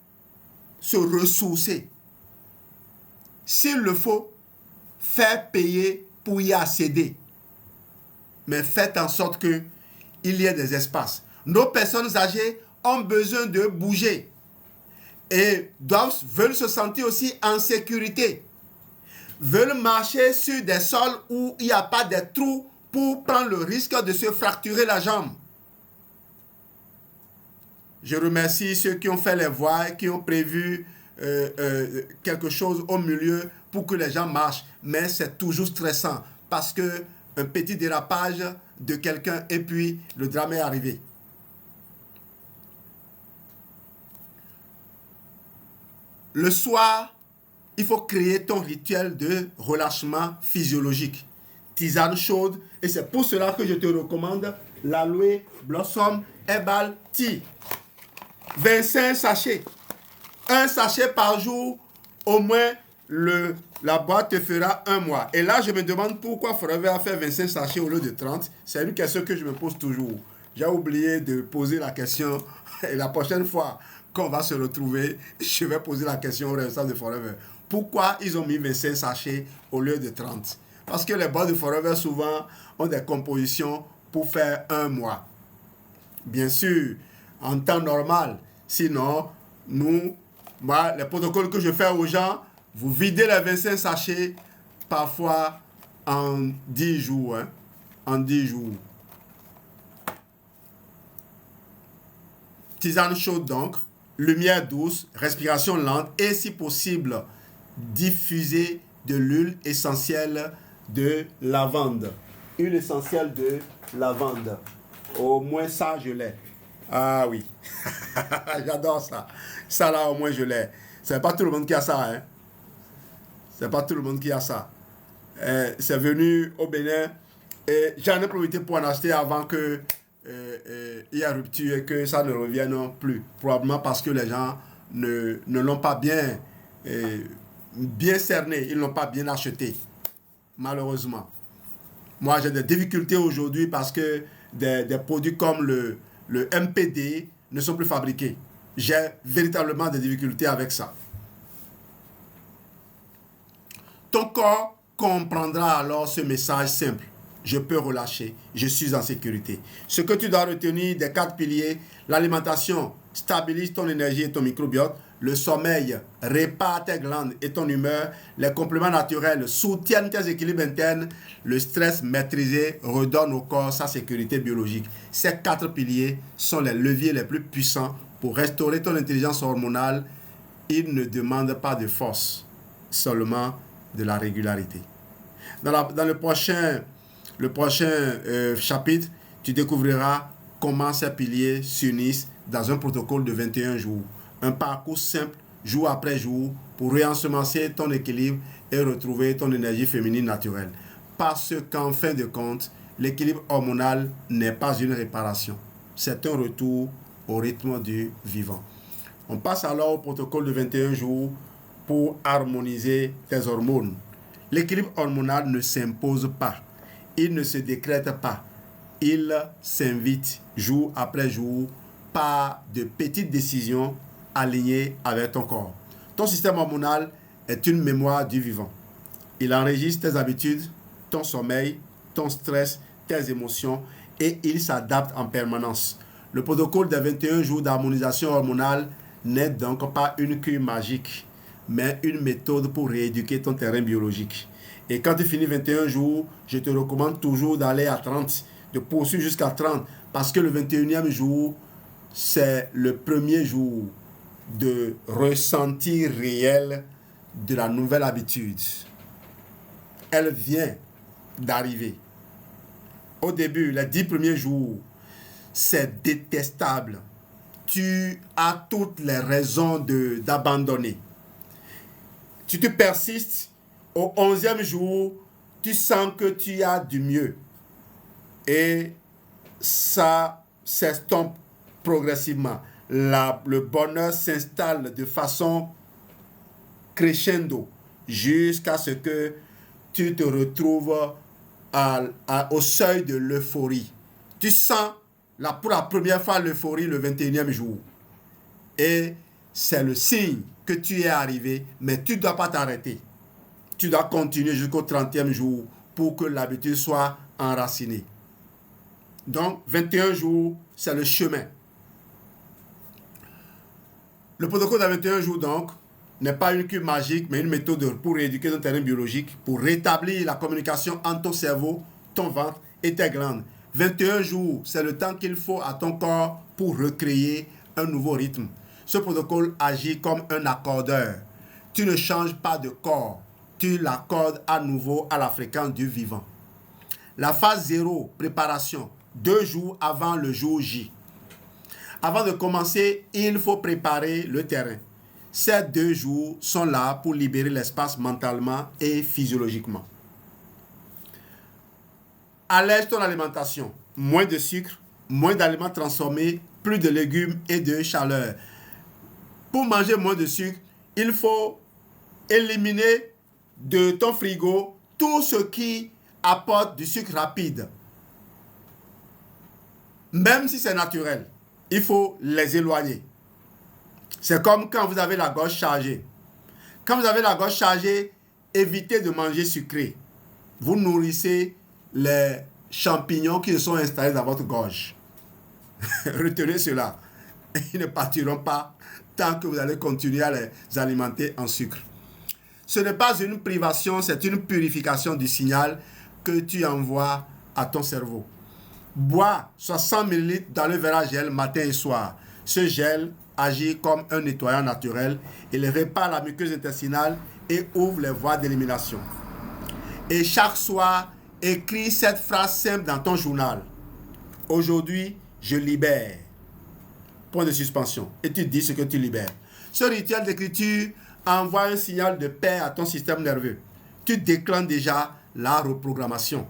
se ressourcer. S'il le faut, faire payer pour y accéder. Mais faites en sorte qu'il y ait des espaces. Nos personnes âgées ont besoin de bouger et veulent se sentir aussi en sécurité. Veulent marcher sur des sols où il n'y a pas de trous pour prendre le risque de se fracturer la jambe. Je remercie ceux qui ont fait les voies, qui ont prévu quelque chose au milieu pour que les gens marchent. Mais c'est toujours stressant parce qu'un petit dérapage de quelqu'un et puis le drame est arrivé. Le soir, il faut créer ton rituel de relâchement physiologique. Tisane chaude, et c'est pour cela que je te recommande l'Aloe Blossom Herbal Tea. 25 sachets. Un sachet par jour, au moins la boîte te fera un mois. Et là, je me demande pourquoi Forever a fait 25 sachets au lieu de 30. C'est une question que je me pose toujours. J'ai oublié de poser la question. Et la prochaine fois qu'on va se retrouver, je vais poser la question au responsable de Forever. Pourquoi ils ont mis 25 sachets au lieu de 30? Parce que les boîtes de Forever, souvent, ont des compositions pour faire un mois. Bien sûr, en temps normal. Sinon, les protocoles que je fais aux gens, vous videz les 25 sachets parfois en 10 jours. En 10 jours. Tisane chaude donc, lumière douce, respiration lente et si possible, diffuser de l'huile essentielle de lavande. huile essentielle de lavande. Au moins ça, je l'ai. Ah oui. J'adore ça. Ça là, au moins, je l'ai. C'est pas tout le monde qui a ça. Hein. C'est pas tout le monde qui a ça. C'est venu au Bénin et j'en ai profité pour en acheter avant que il y ait rupture et que ça ne revienne plus. Probablement parce que les gens ne l'ont pas bien cerné. Ils ne l'ont pas bien acheté. Malheureusement. Moi, j'ai des difficultés aujourd'hui parce que des produits comme le MPD ne sont plus fabriqués. J'ai véritablement des difficultés avec ça. Ton corps comprendra alors ce message simple. Je peux relâcher, je suis en sécurité. Ce que tu dois retenir des 4 piliers, l'alimentation stabilise ton énergie et ton microbiote, le sommeil répare tes glandes et ton humeur, les compléments naturels soutiennent tes équilibres internes, le stress maîtrisé redonne au corps sa sécurité biologique. Ces 4 piliers sont les leviers les plus puissants pour restaurer ton intelligence hormonale. Ils ne demandent pas de force, seulement de la régularité. Dans le prochain chapitre, tu découvriras comment ces piliers s'unissent dans un protocole de 21 jours. Un parcours simple, jour après jour, pour réensemencer ton équilibre et retrouver ton énergie féminine naturelle. Parce qu'en fin de compte, l'équilibre hormonal n'est pas une réparation. C'est un retour au rythme du vivant. On passe alors au protocole de 21 jours pour harmoniser tes hormones. L'équilibre hormonal ne s'impose pas. Il ne se décrète pas. Il s'invite jour après jour par de petites décisions alignées avec ton corps. Ton système hormonal est une mémoire du vivant. Il enregistre tes habitudes, ton sommeil, ton stress, tes émotions et il s'adapte en permanence. Le protocole des 21 jours d'harmonisation hormonale n'est donc pas une cure magique, mais une méthode pour rééduquer ton terrain biologique. Et quand tu finis 21 jours, je te recommande toujours d'aller à 30, de poursuivre jusqu'à 30, parce que le 21e jour, c'est le premier jour de ressenti réel de la nouvelle habitude. Elle vient d'arriver. Au début, les 10 premiers jours, c'est détestable. Tu as toutes les raisons d'abandonner. Tu te persistes. Au 11e jour, tu sens que tu as du mieux. Et ça s'estompe progressivement. Le bonheur s'installe de façon crescendo jusqu'à ce que tu te retrouves au seuil de l'euphorie. Tu sens pour la première fois l'euphorie le 21e jour. Et c'est le signe que tu es arrivé, mais tu ne dois pas t'arrêter. Tu dois continuer jusqu'au 30e jour pour que l'habitude soit enracinée. Donc, 21 jours, c'est le chemin. Le protocole de 21 jours, donc, n'est pas une cure magique, mais une méthode pour rééduquer ton terrain biologique, pour rétablir la communication entre ton cerveau, ton ventre et tes glandes. 21 jours, c'est le temps qu'il faut à ton corps pour recréer un nouveau rythme. Ce protocole agit comme un accordeur. Tu ne changes pas de corps. Tu l'accordes à nouveau à la fréquence du vivant. La phase 0, préparation, 2 jours avant le jour J. Avant de commencer, il faut préparer le terrain. Ces 2 jours sont là pour libérer l'espace mentalement et physiologiquement. Allège ton alimentation. Moins de sucre, moins d'aliments transformés, plus de légumes et de chaleur. Pour manger moins de sucre, il faut éliminer de ton frigo tout ce qui apporte du sucre rapide. Même si c'est naturel, il faut les éloigner. C'est comme quand vous avez la gorge chargée. Quand vous avez la gorge chargée, évitez de manger sucré. Vous nourrissez les champignons qui se sont installés dans votre gorge. Retenez cela. Ils ne partiront pas tant que vous allez continuer à les alimenter en sucre. Ce n'est pas une privation, c'est une purification du signal que tu envoies à ton cerveau. Bois 60 ml dans le verre à gel matin et soir. Ce gel agit comme un nettoyant naturel. Il répare la muqueuse intestinale et ouvre les voies d'élimination. Et chaque soir, Écris cette phrase simple dans ton journal. Aujourd'hui, je libère. Point de suspension. Et tu dis ce que tu libères. Ce rituel d'écriture envoie un signal de paix à ton système nerveux. Tu déclenches déjà la reprogrammation.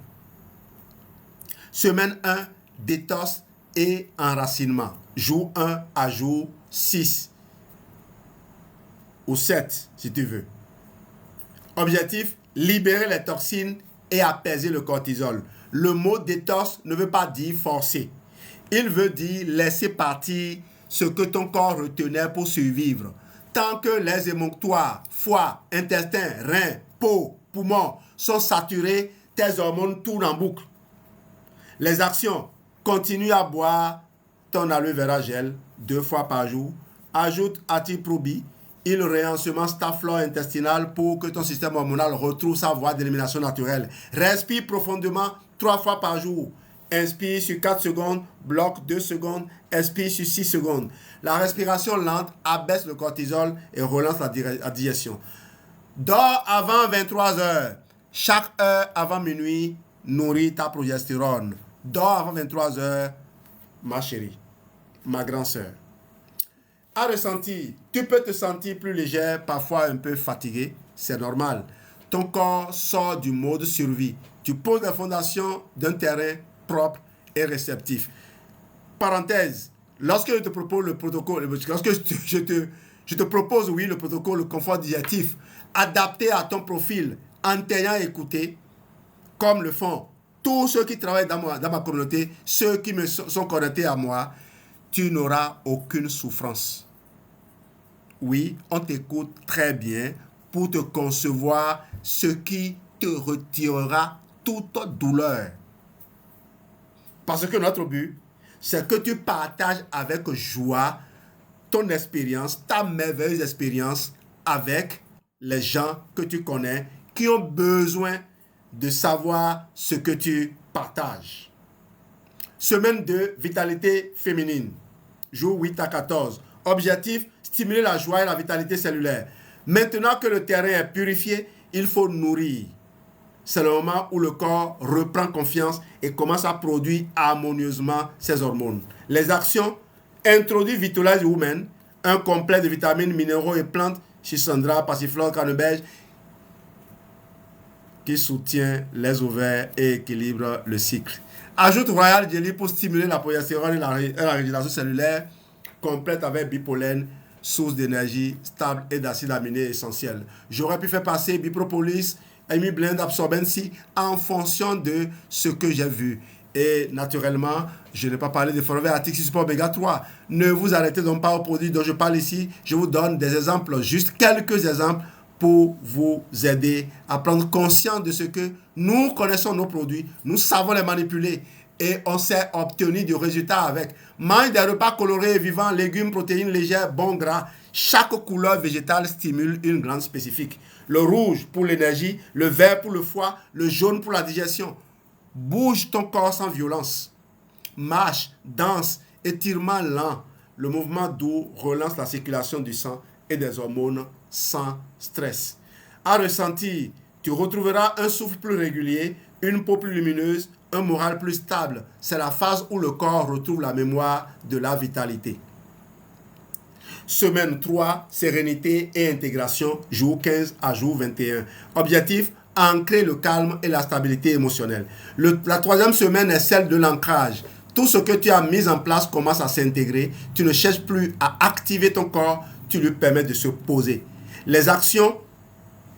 Semaine 1, détox et enracinement. Jour 1 à jour 6 ou 7 si tu veux. Objectif, libérer les toxines et apaiser le cortisol. Le mot détox ne veut pas dire forcer. Il veut dire laisser partir ce que ton corps retenait pour survivre. Tant que les émonctoires, foie, intestin, reins, peau, poumons sont saturés, tes hormones tournent en boucle. Les actions, continue à boire ton aloe vera gel 2 fois par jour. Ajoute Atiprobi. Il réensemence ta flore intestinale pour que ton système hormonal retrouve sa voie d'élimination naturelle. Respire profondément 3 fois par jour. Inspire sur 4 secondes, bloque 2 secondes, expire sur 6 secondes. La respiration lente abaisse le cortisol et relance la digestion. Dors avant 23 heures. Chaque heure avant minuit, nourrit ta progestérone. Dors avant 23 heures, ma chérie, ma grande sœur. À ressentir, tu peux te sentir plus légère, parfois un peu fatigué, c'est normal. Ton corps sort du mode survie. Tu poses les fondations d'un terrain propre et réceptif. Parenthèse, lorsque je te propose le protocole, lorsque je te propose, oui, le protocole, le confort digestif, adapté à ton profil, en t'ayant écouté, comme le font tous ceux qui travaillent dans ma communauté, ceux qui me sont connectés à moi, tu n'auras aucune souffrance. Oui, on t'écoute très bien pour te concevoir ce qui te retirera toute douleur. Parce que notre but, c'est que tu partages avec joie ton expérience, ta merveilleuse expérience avec les gens que tu connais qui ont besoin de savoir ce que tu partages. Semaine 2, vitalité féminine. Jour 8 à 14. Objectif, stimuler la joie et la vitalité cellulaire. Maintenant que le terrain est purifié, il faut nourrir. C'est le moment où le corps reprend confiance et commence à produire harmonieusement ses hormones. Les actions, introduire Vitalize Women, un complet de vitamines, minéraux et plantes chez Sandra, Passiflore, Canneberge, qui soutient les ovaires et équilibre le cycle. Ajoute Royal Jelly pour stimuler la progestérone et la régulation cellulaire, complète avec bipolène, source d'énergie stable et d'acides aminés essentiels. J'aurais pu faire passer Bipropolis, Amy Blend, Absorbency en fonction de ce que j'ai vu. Et naturellement, je n'ai pas parlé de Forever Arctic Support Omega 3. Ne vous arrêtez donc pas aux produits dont je parle ici. Je vous donne des exemples, juste quelques exemples pour vous aider à prendre conscience de ce que nous connaissons nos produits, nous savons les manipuler et on sait obtenir du résultat avec. Mange des repas colorés et vivants, légumes, protéines légères, bons gras. Chaque couleur végétale stimule une glande spécifique. Le rouge pour l'énergie, le vert pour le foie, le jaune pour la digestion. Bouge ton corps sans violence. Marche, danse, étirement lent. Le mouvement doux relance la circulation du sang et des hormones sans stress. À ressentir, tu retrouveras un souffle plus régulier, une peau plus lumineuse, un moral plus stable. C'est la phase où le corps retrouve la mémoire de la vitalité. Semaine 3, sérénité et intégration, jour 15 à jour 21. Objectif, ancrer le calme et la stabilité émotionnelle. La troisième semaine est celle de l'ancrage. Tout ce que tu as mis en place commence à s'intégrer. Tu ne cherches plus à activer ton corps, tu lui permets de se poser. Les actions,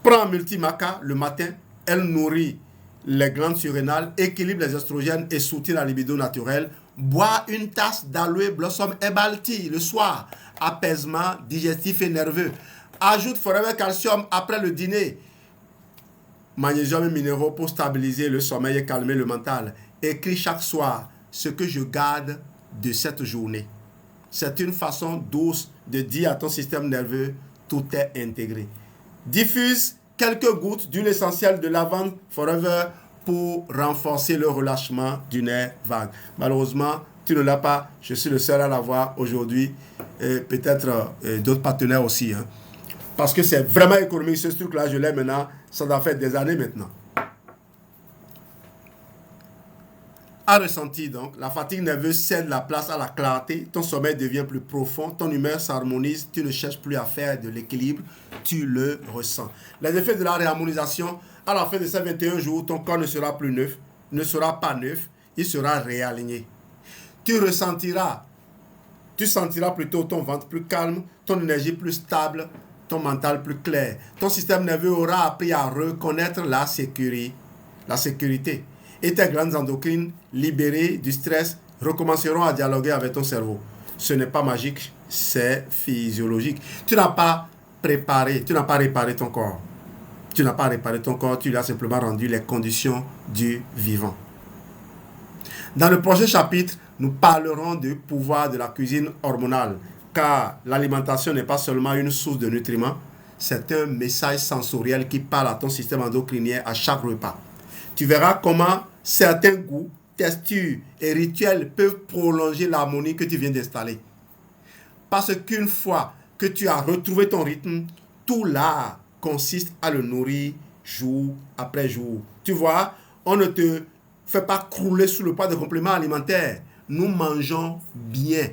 prends Multimaca le matin, elle nourrit les glandes surrénales, équilibre les estrogènes et soutient la libido naturelle. Bois une tasse d'aloe blossom herbal tea le soir, apaisement digestif et nerveux. Ajoute Forever Calcium après le dîner. Magnésium et minéraux pour stabiliser le sommeil et calmer le mental. Écris chaque soir ce que je garde de cette journée. C'est une façon douce de dire à ton système nerveux, tout est intégré. Diffuse quelques gouttes d'huile essentielle de lavande Forever pour renforcer le relâchement du nerf vague. Malheureusement, tu ne l'as pas. Je suis le seul à l'avoir aujourd'hui. Peut-être d'autres partenaires aussi. Hein. Parce que c'est vraiment économique. Ce truc-là, je l'ai maintenant. Ça doit faire des années maintenant. à ressentir donc. La fatigue nerveuse cède la place à la clarté, ton sommeil devient plus profond, ton humeur s'harmonise, tu ne cherches plus à faire de l'équilibre, tu le ressens. Les effets de la réharmonisation, à la fin de ces 21 jours, ton corps ne sera plus neuf, ne sera pas neuf, il sera réaligné. Tu sentiras plutôt ton ventre plus calme, ton énergie plus stable, ton mental plus clair. Ton système nerveux aura appris à reconnaître la sécurité. Et tes glandes endocrines, libérées du stress, recommenceront à dialoguer avec ton cerveau. Ce n'est pas magique, c'est physiologique. Tu n'as pas réparé ton corps. Tu n'as pas réparé ton corps, tu lui as simplement rendu les conditions du vivant. Dans le prochain chapitre, nous parlerons du pouvoir de la cuisine hormonale, car l'alimentation n'est pas seulement une source de nutriments, c'est un message sensoriel qui parle à ton système endocrinien à chaque repas. Tu verras comment certains goûts, textures et rituels peuvent prolonger l'harmonie que tu viens d'installer. Parce qu'une fois que tu as retrouvé ton rythme, tout l'art consiste à le nourrir jour après jour. Tu vois, on ne te fait pas crouler sous le poids de compléments alimentaires. Nous mangeons bien.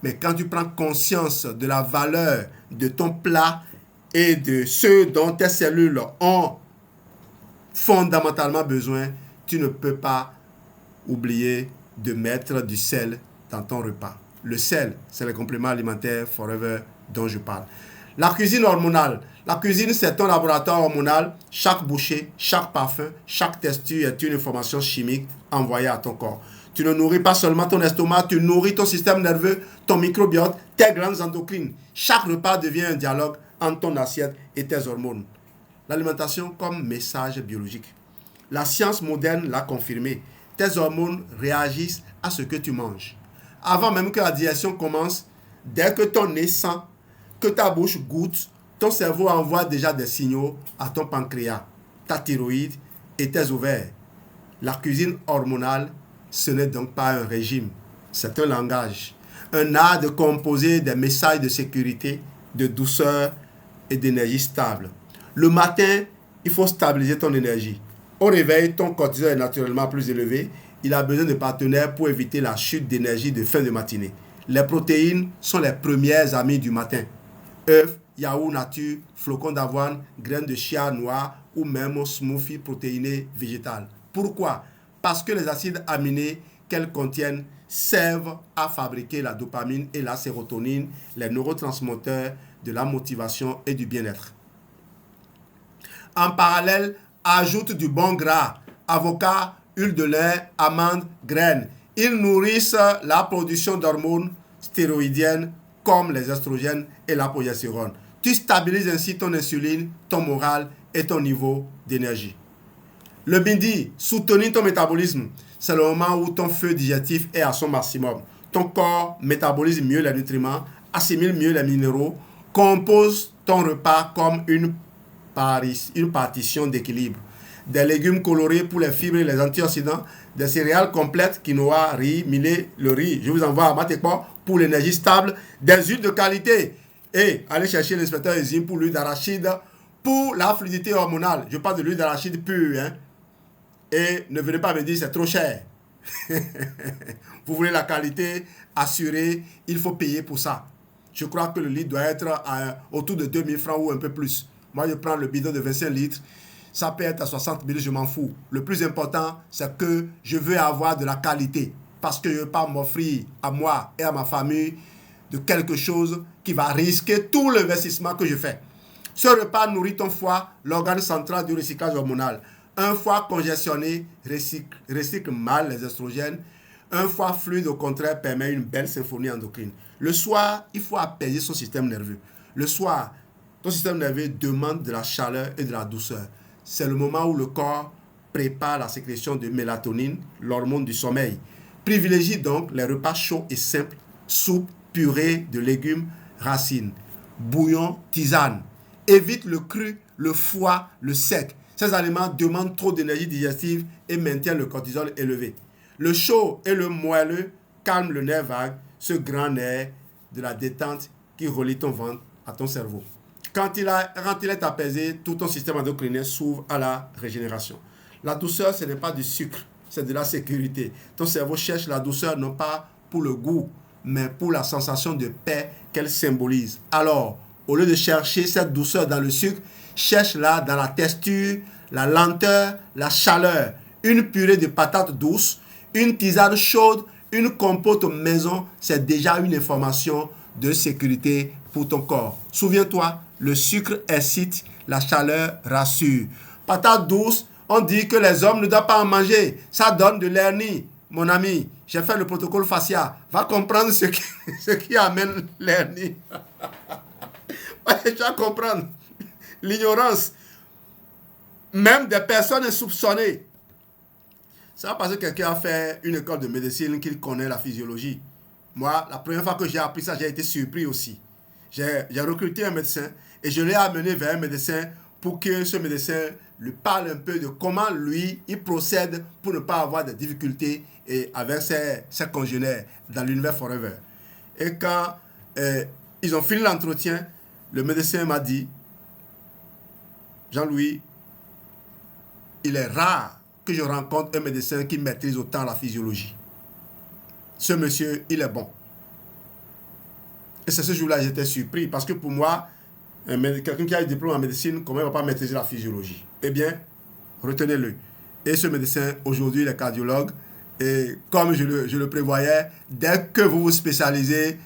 Mais quand tu prends conscience de la valeur de ton plat et de ce dont tes cellules ont fondamentalement besoin, tu ne peux pas oublier de mettre du sel dans ton repas. Le sel, c'est le complément alimentaire forever dont je parle. La cuisine hormonale. La cuisine, c'est ton laboratoire hormonal. Chaque bouchée, chaque parfum, chaque texture est une information chimique envoyée à ton corps. Tu ne nourris pas seulement ton estomac, tu nourris ton système nerveux, ton microbiote, tes glandes endocrines. Chaque repas devient un dialogue entre ton assiette et tes hormones. L'alimentation comme message biologique. La science moderne l'a confirmé. Tes hormones réagissent à ce que tu manges. Avant même que la digestion commence, dès que ton nez sent, que ta bouche goûte, ton cerveau envoie déjà des signaux à ton pancréas, ta thyroïde et tes ovaires. La cuisine hormonale, ce n'est donc pas un régime, c'est un langage. Un art de composer des messages de sécurité, de douceur et d'énergie stable. Le matin, il faut stabiliser ton énergie. Au réveil, ton cortisol est naturellement plus élevé. Il a besoin de partenaires pour éviter la chute d'énergie de fin de matinée. Les protéines sont les premières amies du matin. Œufs, yaourt nature, flocons d'avoine, graines de chia noir ou même smoothie protéiné végétal. Pourquoi? Parce que les acides aminés qu'elles contiennent servent à fabriquer la dopamine et la sérotonine, les neurotransmetteurs de la motivation et du bien-être. En parallèle, ajoute du bon gras, avocat, huile de lin, amandes, graines. Ils nourrissent la production d'hormones stéroïdiennes comme les estrogènes et la progestérone. Tu stabilises ainsi ton insuline, ton moral et ton niveau d'énergie. Le midi, soutenir ton métabolisme, c'est le moment où ton feu digestif est à son maximum. Ton corps métabolise mieux les nutriments, assimile mieux les minéraux, compose ton repas comme une partition d'équilibre. Des légumes colorés pour les fibres et les antioxydants, des céréales complètes, quinoa, riz, millet, le riz. Je vous envoie à Matekpo pour l'énergie stable, des huiles de qualité. Et allez chercher l'inspecteur enzyme pour l'huile d'arachide, pour la fluidité hormonale. Je parle de l'huile d'arachide pure. Et ne venez pas me dire c'est trop cher. Vous voulez la qualité assurée, il faut payer pour ça. Je crois que le litre doit être autour de 2000 francs ou un peu plus. Moi, je prends le bidon de 25 litres. Ça peut être à 60 000, je m'en fous. Le plus important, c'est que je veux avoir de la qualité. Parce que je ne veux pas m'offrir à moi et à ma famille de quelque chose qui va risquer tout l'investissement que je fais. Ce repas nourrit ton foie, l'organe central du recyclage hormonal. Un foie congestionné recycle mal les estrogènes. Un foie fluide, au contraire, permet une belle symphonie endocrine. Le soir, il faut apaiser son système nerveux. Le soir, ton système nerveux demande de la chaleur et de la douceur. C'est le moment où le corps prépare la sécrétion de mélatonine, l'hormone du sommeil. Privilégie donc les repas chauds et simples, soupe, purée de légumes, racines, bouillon, tisane. Évite le cru, le froid, le sec. Ces aliments demandent trop d'énergie digestive et maintiennent le cortisol élevé. Le chaud et le moelleux calment le nerf vague, ce grand nerf de la détente qui relie ton ventre à ton cerveau. Quand il est apaisé, tout ton système endocrinien s'ouvre à la régénération. La douceur, ce n'est pas du sucre. c'est de la sécurité. Ton cerveau cherche la douceur non pas pour le goût, mais pour la sensation de paix qu'elle symbolise. Alors, au lieu de chercher cette douceur dans le sucre, cherche-la dans la texture, la lenteur, la chaleur. Une purée de patates douces, une tisane chaude, une compote maison, c'est déjà une information de sécurité pour ton corps. Souviens-toi, le sucre incite, la chaleur rassure. Patates douces, on dit que les hommes ne doivent pas en manger. Ça donne de l'hernie. Mon ami, j'ai fait le protocole fascia. Va comprendre ce qui amène l'hernie. Tu vas comprendre. L'ignorance. Même des personnes insoupçonnées. C'est parce que quelqu'un a fait une école de médecine qu'il connaît la physiologie. Moi, la première fois que j'ai appris ça, j'ai été surpris aussi. J'ai recruté un médecin et je l'ai amené vers un médecin pour que ce médecin lui parle un peu de comment lui, il procède pour ne pas avoir de difficultés avec ses congénères dans l'univers Forever. Et quand ils ont fini l'entretien, le médecin m'a dit, Jean-Louis, il est rare que je rencontre un médecin qui maîtrise autant la physiologie. Ce monsieur, il est bon. Et c'est ce jour-là que j'étais surpris parce que pour moi, quelqu'un qui a un diplôme en médecine, comment il ne va pas maîtriser la physiologie? Eh bien, retenez-le. Et ce médecin, aujourd'hui, il est cardiologue. Et comme je le prévoyais, dès que vous vous spécialisez,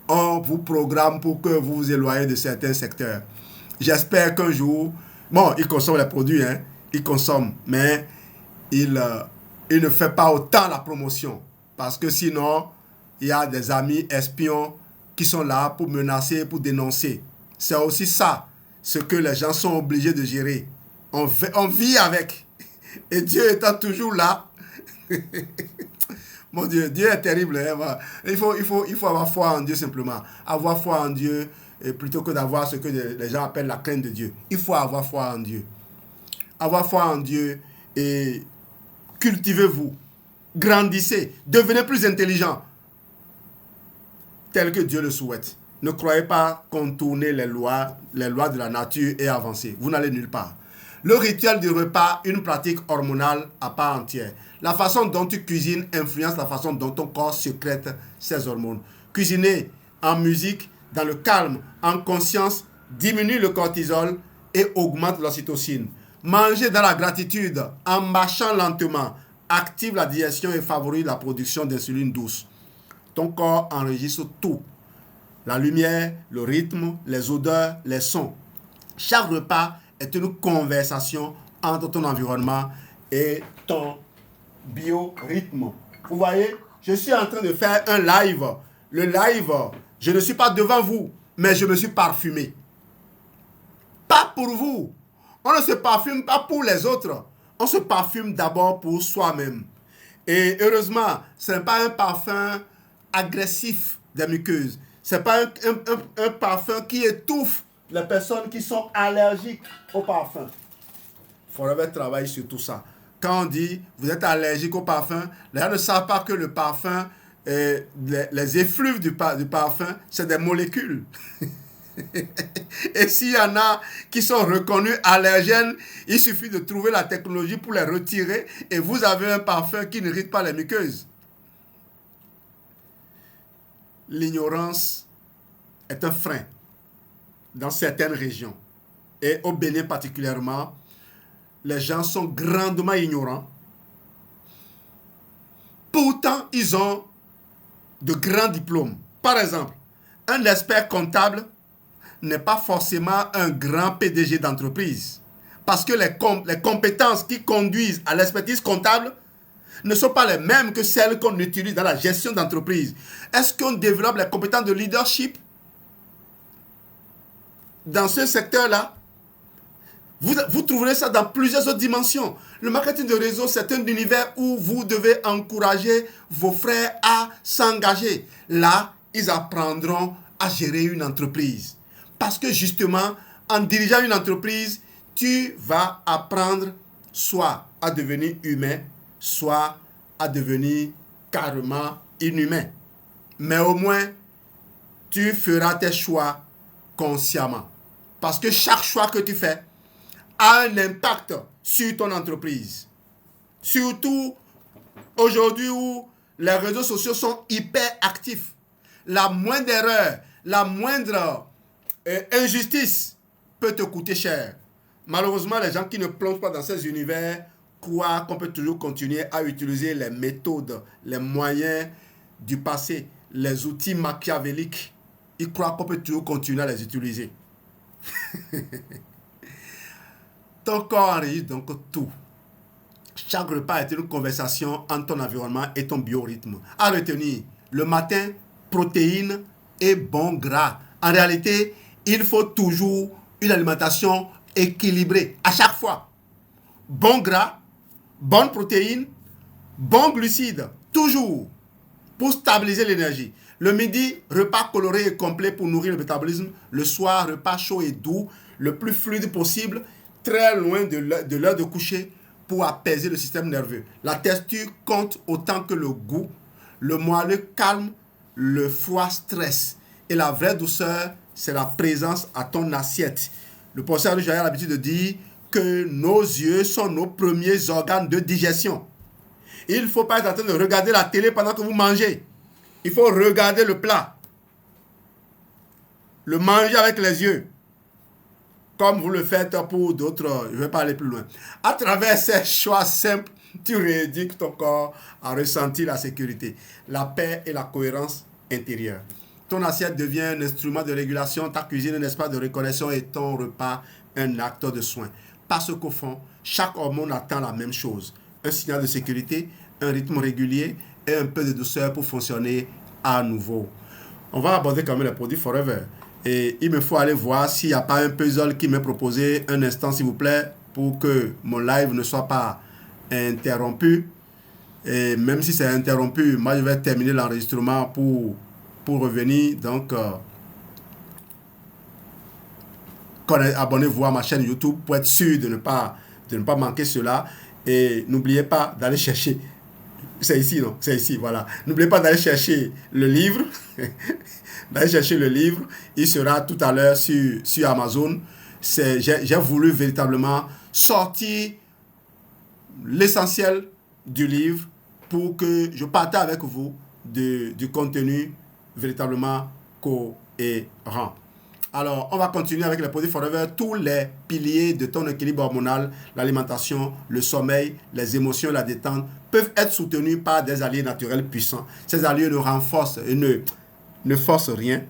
on vous programme pour que vous vous éloignez de certains secteurs. J'espère qu'un jour, bon, il consomme les produits, hein, il consomme, mais il ne fait pas autant la promotion. Parce que sinon, il y a des amis espions qui sont là pour menacer, pour dénoncer. C'est aussi ça, ce que les gens sont obligés de gérer. On vit avec. Et Dieu étant toujours là. Mon Dieu, Dieu est terrible. Hein? Il faut avoir foi en Dieu simplement. Avoir foi en Dieu plutôt que d'avoir ce que les gens appellent la crainte de Dieu. Il faut avoir foi en Dieu. Avoir foi en Dieu et cultivez-vous. Grandissez. Devenez plus intelligent. Tel que Dieu le souhaite. Ne croyez pas contourner les lois de la nature et avancer. Vous n'allez nulle part. Le rituel du repas, une pratique hormonale à part entière. La façon dont tu cuisines influence la façon dont ton corps sécrète ses hormones. Cuisiner en musique, dans le calme, en conscience, diminue le cortisol et augmente l'ocytocine. Manger dans la gratitude, en marchant lentement, active la digestion et favorise la production d'insuline douce. Ton corps enregistre tout. La lumière, le rythme, les odeurs, les sons. Chaque repas est une conversation entre ton environnement et ton biorhythme. Vous voyez, je suis en train de faire un live. Le live, je ne suis pas devant vous, mais je me suis parfumé. Pas pour vous. On ne se parfume pas pour les autres. On se parfume d'abord pour soi-même. Et heureusement, ce n'est pas un parfum agressif des muqueuses. Ce n'est pas un parfum qui étouffe les personnes qui sont allergiques au parfum. Forever travaille sur tout ça. Quand on dit vous êtes allergique au parfum, les gens ne savent pas que le parfum, les effluves du parfum, c'est des molécules. Et s'il y en a qui sont reconnus allergènes, il suffit de trouver la technologie pour les retirer et vous avez un parfum qui n'irrite pas les muqueuses. L'ignorance est un frein dans certaines régions. Et au Bénin particulièrement, les gens sont grandement ignorants. Pourtant, ils ont de grands diplômes. Par exemple, un expert comptable n'est pas forcément un grand PDG d'entreprise. Parce que les compétences qui conduisent à l'expertise comptable ne sont pas les mêmes que celles qu'on utilise dans la gestion d'entreprise. Est-ce qu'on développe les compétences de leadership dans ce secteur-là? Vous trouverez ça dans plusieurs autres dimensions. Le marketing de réseau, c'est un univers où vous devez encourager vos frères à s'engager. Là, ils apprendront à gérer une entreprise. Parce que justement, en dirigeant une entreprise, tu vas apprendre soit à devenir humain, soit à devenir carrément inhumain. Mais au moins, tu feras tes choix consciemment. Parce que chaque choix que tu fais a un impact sur ton entreprise. Surtout Aujourd'hui où les réseaux sociaux sont hyper actifs, la moindre erreur, la moindre injustice peut te coûter cher. Malheureusement, les gens qui ne plongent pas dans ces univers croient qu'on peut toujours continuer à utiliser les méthodes, les moyens du passé, les outils machiavéliques. Ils croient qu'on peut toujours continuer à les utiliser. Ton corps enregistre donc tout. Chaque repas est une conversation entre ton environnement et ton biorhythme. À retenir, le matin, protéines et bon gras. En réalité, il faut toujours une alimentation équilibrée à chaque fois. Bon gras, bonne protéine, bon glucides, toujours pour stabiliser l'énergie. Le midi, repas coloré et complet pour nourrir le métabolisme. Le soir, repas chaud et doux, le plus fluide possible, très loin de l'heure de coucher pour apaiser le système nerveux. La texture compte autant que le goût. Le moelleux calme, le froid stress. Et la vraie douceur, c'est la présence à ton assiette. Le professeur Louis a l'habitude de dire que nos yeux sont nos premiers organes de digestion. Il ne faut pas être en train de regarder la télé pendant que vous mangez. Il faut regarder le plat. Le manger avec les yeux. Comme vous le faites pour d'autres, je ne vais pas aller plus loin. À travers ces choix simples, tu rééduques ton corps à ressentir la sécurité, la paix et la cohérence intérieure. Ton assiette devient un instrument de régulation, ta cuisine un espace de reconnaissance et ton repas un acte de soin. Parce qu'au fond, chaque hormone attend la même chose. Un signal de sécurité, un rythme régulier et un peu de douceur pour fonctionner à nouveau. On va aborder quand même les produits Forever. Et il me faut aller voir s'il n'y a pas un puzzle qui m'est proposé un instant, s'il vous plaît, pour que mon live ne soit pas interrompu. Et même si c'est interrompu, moi je vais terminer l'enregistrement pour revenir. Donc, abonnez-vous à ma chaîne YouTube pour être sûr de ne pas manquer cela. Et n'oubliez pas d'aller chercher. C'est ici, non? C'est ici, voilà. N'oubliez pas d'aller chercher le livre. D'aller chercher le livre. Il sera tout à l'heure sur Amazon. J'ai voulu véritablement sortir l'essentiel du livre pour que je partage avec vous du contenu véritablement cohérent. Alors, on va continuer avec les produits Forever. Tous les piliers de ton équilibre hormonal, l'alimentation, le sommeil, les émotions, la détente, peuvent être soutenus par des alliés naturels puissants. Ces alliés ne renforcent et ne forcent rien,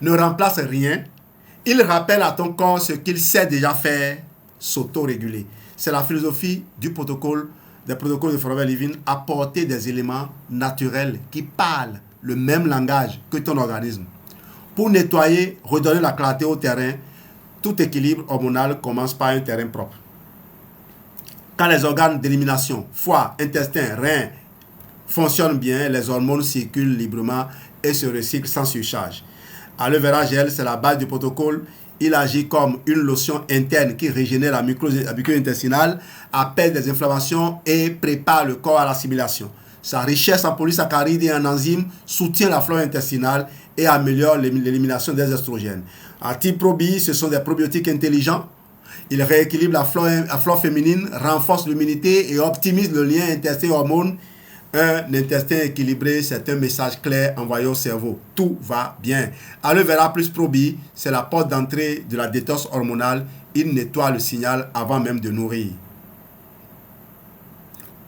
ne remplacent rien. Ils rappellent à ton corps ce qu'il sait déjà faire, s'auto-réguler. C'est la philosophie des protocoles de Forever Living, apporter des éléments naturels qui parlent le même langage que ton organisme. Pour nettoyer, redonner la clarté au terrain, tout équilibre hormonal commence par un terrain propre. Quand les organes d'élimination, foie, intestin, rein, fonctionnent bien, les hormones circulent librement et se recyclent sans surcharge. Aloe Vera Gel, c'est la base du protocole. Il agit comme une lotion interne qui régénère la muqueuse intestinale, apaise les inflammations et prépare le corps à l'assimilation. Sa richesse en polysaccharides et en enzymes soutient la flore intestinale et améliore l'élimination des estrogènes. Antiprobi, ce sont des probiotiques intelligents. Ils rééquilibrent la flore féminine, renforcent l'immunité et optimisent le lien intestin-hormone. Un intestin équilibré, c'est un message clair envoyé au cerveau. Tout va bien. Aloe Vera plus Probi, c'est la porte d'entrée de la détox hormonale. Il nettoie le signal avant même de nourrir.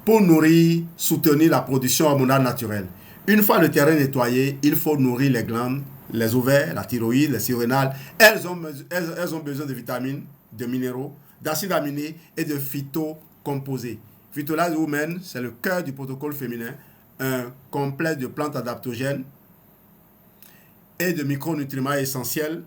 Pour nourrir, soutenir la production hormonale naturelle. Une fois le terrain nettoyé, il faut nourrir les glandes, les ovaires, la thyroïde, les surrénales. Elles ont besoin de vitamines, de minéraux, d'acides aminés et de phytocomposés. Vitalize Women, c'est le cœur du protocole féminin, un complexe de plantes adaptogènes et de micronutriments essentiels.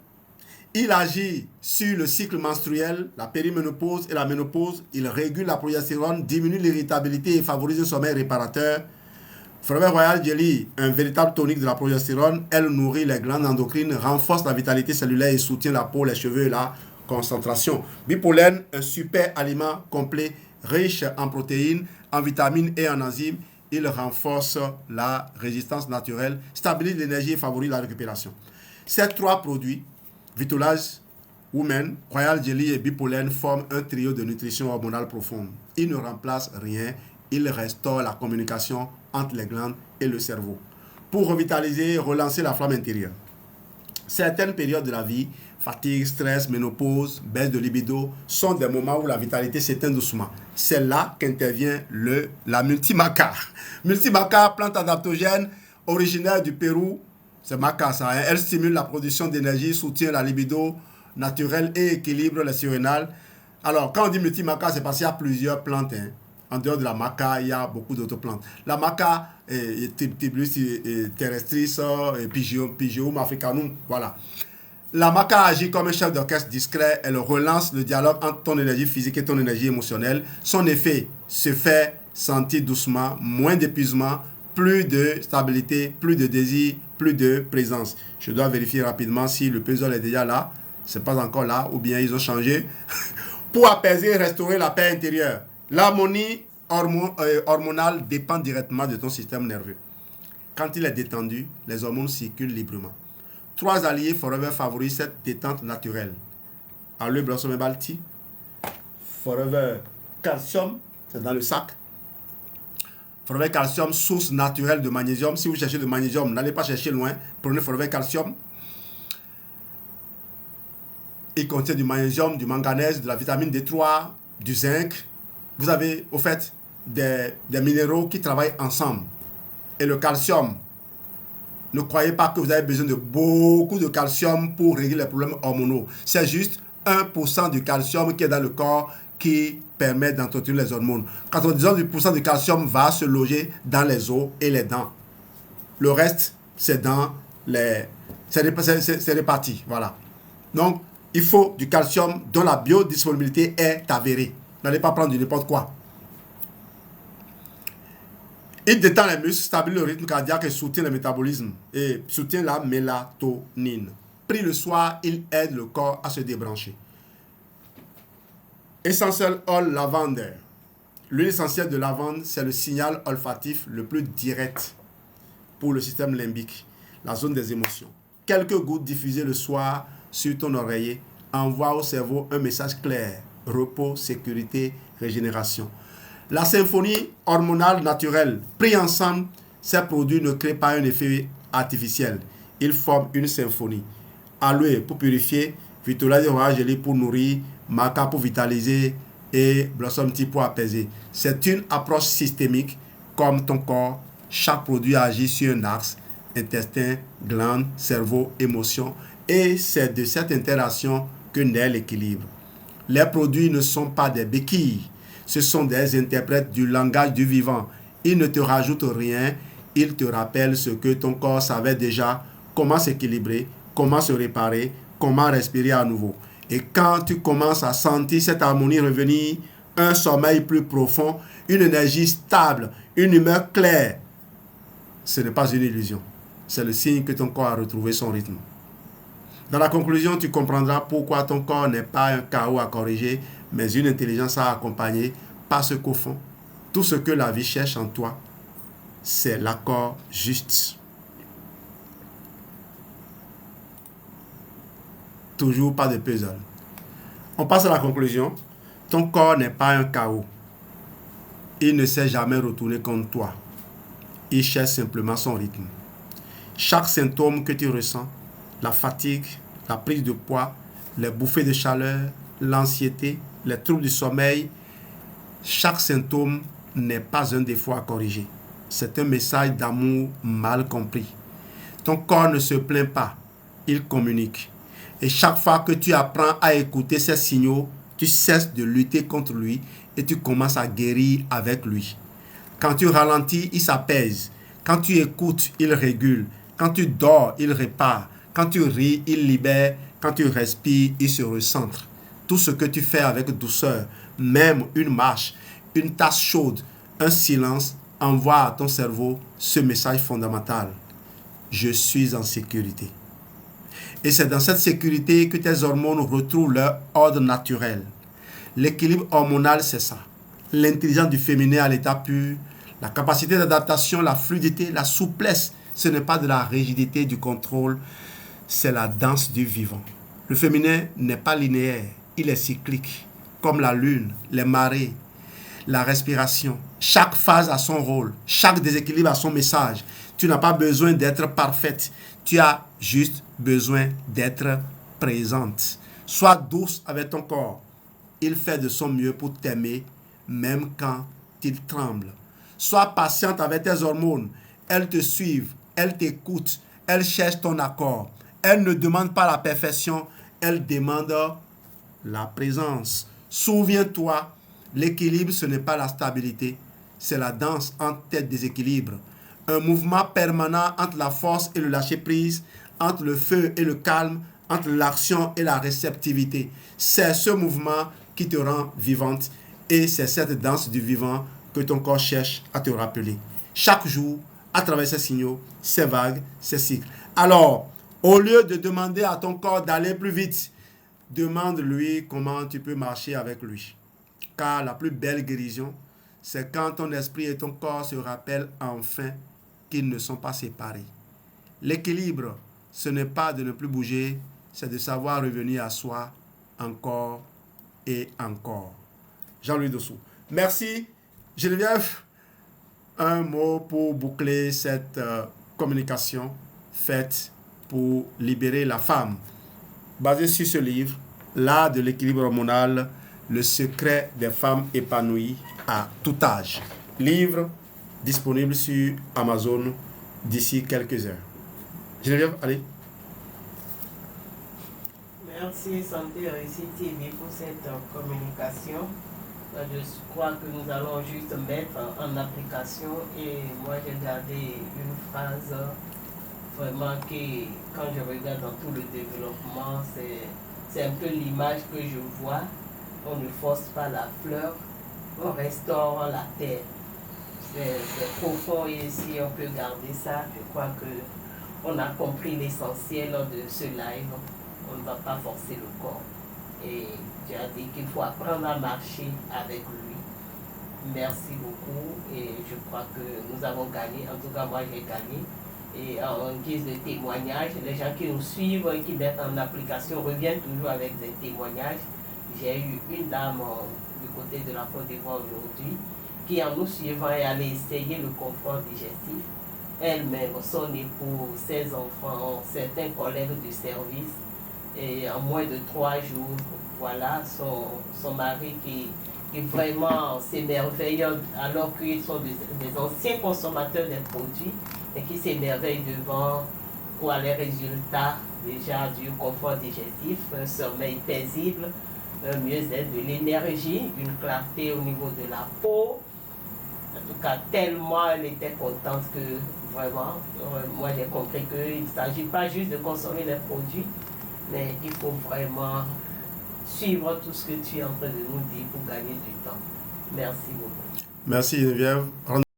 Il agit sur le cycle menstruel, la périménopause et la ménopause. Il régule la progestérone, diminue l'irritabilité et favorise le sommeil réparateur. Forever Royal Jelly, un véritable tonique de la progestérone. Elle nourrit les glandes endocrines, renforce la vitalité cellulaire et soutient la peau, les cheveux et la concentration. Bipolène, un super aliment complet, riche en protéines, en vitamines et en enzymes. Il renforce la résistance naturelle, stabilise l'énergie et favorise la récupération. Ces trois produits, Vitalize Women, Royal Jelly et Bipolène, forment un trio de nutrition hormonale profonde. Ils ne remplacent rien, il restaure la communication entre les glandes et le cerveau. Pour revitaliser et relancer la flamme intérieure. Certaines périodes de la vie, fatigue, stress, ménopause, baisse de libido, sont des moments où la vitalité s'éteint doucement. C'est là qu'intervient la multimaca. Multimaca, plante adaptogène originaire du Pérou. C'est maca ça. Hein? Elle stimule la production d'énergie, soutient la libido naturelle et équilibre les surrénales. Alors, quand on dit multimaca, c'est parce qu'il y a plusieurs plantes. Hein. En dehors de la maca, il y a beaucoup d'autres plantes. La maca, Tibulus terrestris, Pygeum africanum, voilà. La maca agit comme un chef d'orchestre discret. Elle relance le dialogue entre ton énergie physique et ton énergie émotionnelle. Son effet se fait sentir doucement, moins d'épuisement, plus de stabilité, plus de désir, plus de présence. Je dois vérifier rapidement si le puzzle est déjà là. C'est pas encore là, ou bien ils ont changé. Pour apaiser et restaurer la paix intérieure. L'harmonie hormonale dépend directement de ton système nerveux. Quand il est détendu, les hormones circulent librement. 3 alliés Forever favorisent cette détente naturelle. Aloe Blossom et Balti. Forever Calcium, c'est dans le sac. Forever Calcium, source naturelle de magnésium. Si vous cherchez du magnésium, n'allez pas chercher loin. Prenez Forever Calcium. Il contient du magnésium, du manganèse, de la vitamine D3, du zinc. Vous avez, au fait, des minéraux qui travaillent ensemble. Et le calcium, ne croyez pas que vous avez besoin de beaucoup de calcium pour régler les problèmes hormonaux. C'est juste 1% du calcium qui est dans le corps qui permet d'entretenir les hormones. 90% du calcium va se loger dans les os et les dents. Le reste, c'est dans les... C'est réparti, voilà. Donc, il faut du calcium dont la biodisponibilité est avérée. N'allez pas prendre du n'importe quoi. Il détend les muscles, stabilise le rythme cardiaque et soutient le métabolisme et soutient la mélatonine. Pris le soir, il aide le corps à se débrancher. Essential Oil Lavender. L'huile essentielle de lavande, c'est le signal olfactif le plus direct pour le système limbique, la zone des émotions. Quelques gouttes diffusées le soir sur ton oreiller envoient au cerveau un message clair. Repos, sécurité, régénération. La symphonie hormonale naturelle, pris ensemble, ces produits ne créent pas un effet artificiel. Ils forment une symphonie. Aloe pour purifier, Vitola de Royal Jelly pour nourrir, Maca pour vitaliser et Blossom Tea pour apaiser. C'est une approche systémique comme ton corps. Chaque produit agit sur un axe, intestin, glande, cerveau, émotion. Et c'est de cette interaction que naît l'équilibre. Les produits ne sont pas des béquilles. Ce sont des interprètes du langage du vivant. Ils ne te rajoutent rien. Ils te rappellent ce que ton corps savait déjà, comment s'équilibrer, comment se réparer, comment respirer à nouveau. Et quand tu commences à sentir cette harmonie revenir, un sommeil plus profond, une énergie stable, une humeur claire, ce n'est pas une illusion. C'est le signe que ton corps a retrouvé son rythme. Dans la conclusion, tu comprendras pourquoi ton corps n'est pas un chaos à corriger, mais une intelligence à accompagner, parce qu'au fond, tout ce que la vie cherche en toi, c'est l'accord juste. Toujours pas de puzzle. On passe à la conclusion. Ton corps n'est pas un chaos. Il ne s'est jamais retourné contre toi. Il cherche simplement son rythme. Chaque symptôme que tu ressens, la fatigue, la prise de poids, les bouffées de chaleur, l'anxiété, les troubles du sommeil, chaque symptôme n'est pas un défaut à corriger. C'est un message d'amour mal compris. Ton corps ne se plaint pas, il communique. Et chaque fois que tu apprends à écouter ces signaux, tu cesses de lutter contre lui et tu commences à guérir avec lui. Quand tu ralentis, il s'apaise. Quand tu écoutes, il régule. Quand tu dors, il répare. Quand tu ris, il libère. Quand tu respires, il se recentre. Tout ce que tu fais avec douceur, même une marche, une tasse chaude, un silence, envoie à ton cerveau ce message fondamental. Je suis en sécurité. Et c'est dans cette sécurité que tes hormones retrouvent leur ordre naturel. L'équilibre hormonal, c'est ça. L'intelligence du féminin à l'état pur, la capacité d'adaptation, la fluidité, la souplesse. Ce n'est pas de la rigidité, du contrôle, c'est la danse du vivant. Le féminin n'est pas linéaire, il est cyclique, comme la lune, les marées. la respiration. Chaque phase a son rôle. Chaque déséquilibre a son message. Tu n'as pas besoin d'être parfaite. Tu as juste besoin d'être présente. Sois douce avec ton corps. Il fait de son mieux pour t'aimer, même quand il tremble. Sois patiente avec tes hormones. Elles te suivent, elles t'écoutent, elles cherchent ton accord. Elles ne demandent pas la perfection, elles demandent la présence. Souviens-toi, l'équilibre, ce n'est pas la stabilité, c'est la danse entre tes déséquilibres. Un mouvement permanent entre la force et le lâcher-prise, entre le feu et le calme, entre l'action et la réceptivité. C'est ce mouvement qui te rend vivante et c'est cette danse du vivant que ton corps cherche à te rappeler. Chaque jour, à travers ces signaux, ces vagues, ces cycles. Alors, au lieu de demander à ton corps d'aller plus vite, demande-lui comment tu peux marcher avec lui. Car la plus belle guérison, c'est quand ton esprit et ton corps se rappellent enfin qu'ils ne sont pas séparés. L'équilibre, ce n'est pas de ne plus bouger, c'est de savoir revenir à soi encore et encore. Jean-Louis Dossou. Merci. Geneviève, un mot pour boucler cette communication faite pour libérer la femme. Basé sur ce livre, L'art de l'équilibre hormonal, le secret des femmes épanouies à tout âge. Livre disponible sur Amazon d'ici quelques heures. Geneviève, allez. Merci Santé Réussite TV pour cette communication. Je crois que nous allons juste mettre en application et moi j'ai gardé une phrase vraiment qui, quand je regarde dans tout le développement, c'est un peu l'image que je vois. On ne force pas la fleur, on restaure la terre. C'est profond et si on peut garder ça, je crois qu'on a compris l'essentiel de ce live. On ne va pas forcer le corps. Et tu as dit qu'il faut apprendre à marcher avec lui. Merci beaucoup et je crois que nous avons gagné. En tout cas, moi j'ai gagné. Et en guise de témoignage, les gens qui nous suivent et qui mettent en application reviennent toujours avec des témoignages. J'ai eu une dame du côté de la Côte d'Ivoire aujourd'hui qui, en nous suivant, est allée essayer le confort digestif. Elle-même, son époux, ses enfants, certains collègues du service. Et en moins de 3 jours, voilà, son mari qui vraiment s'émerveille alors qu'ils sont des anciens consommateurs des produits et qui s'émerveillent devant quoi, les résultats déjà du confort digestif, un sommeil paisible, un mieux-être, de l'énergie, une clarté au niveau de la peau. En tout cas, tellement elle était contente que vraiment, moi j'ai compris qu'il ne s'agit pas juste de consommer les produits, mais il faut vraiment suivre tout ce que tu es en train de nous dire pour gagner du temps. Merci beaucoup. Merci Geneviève.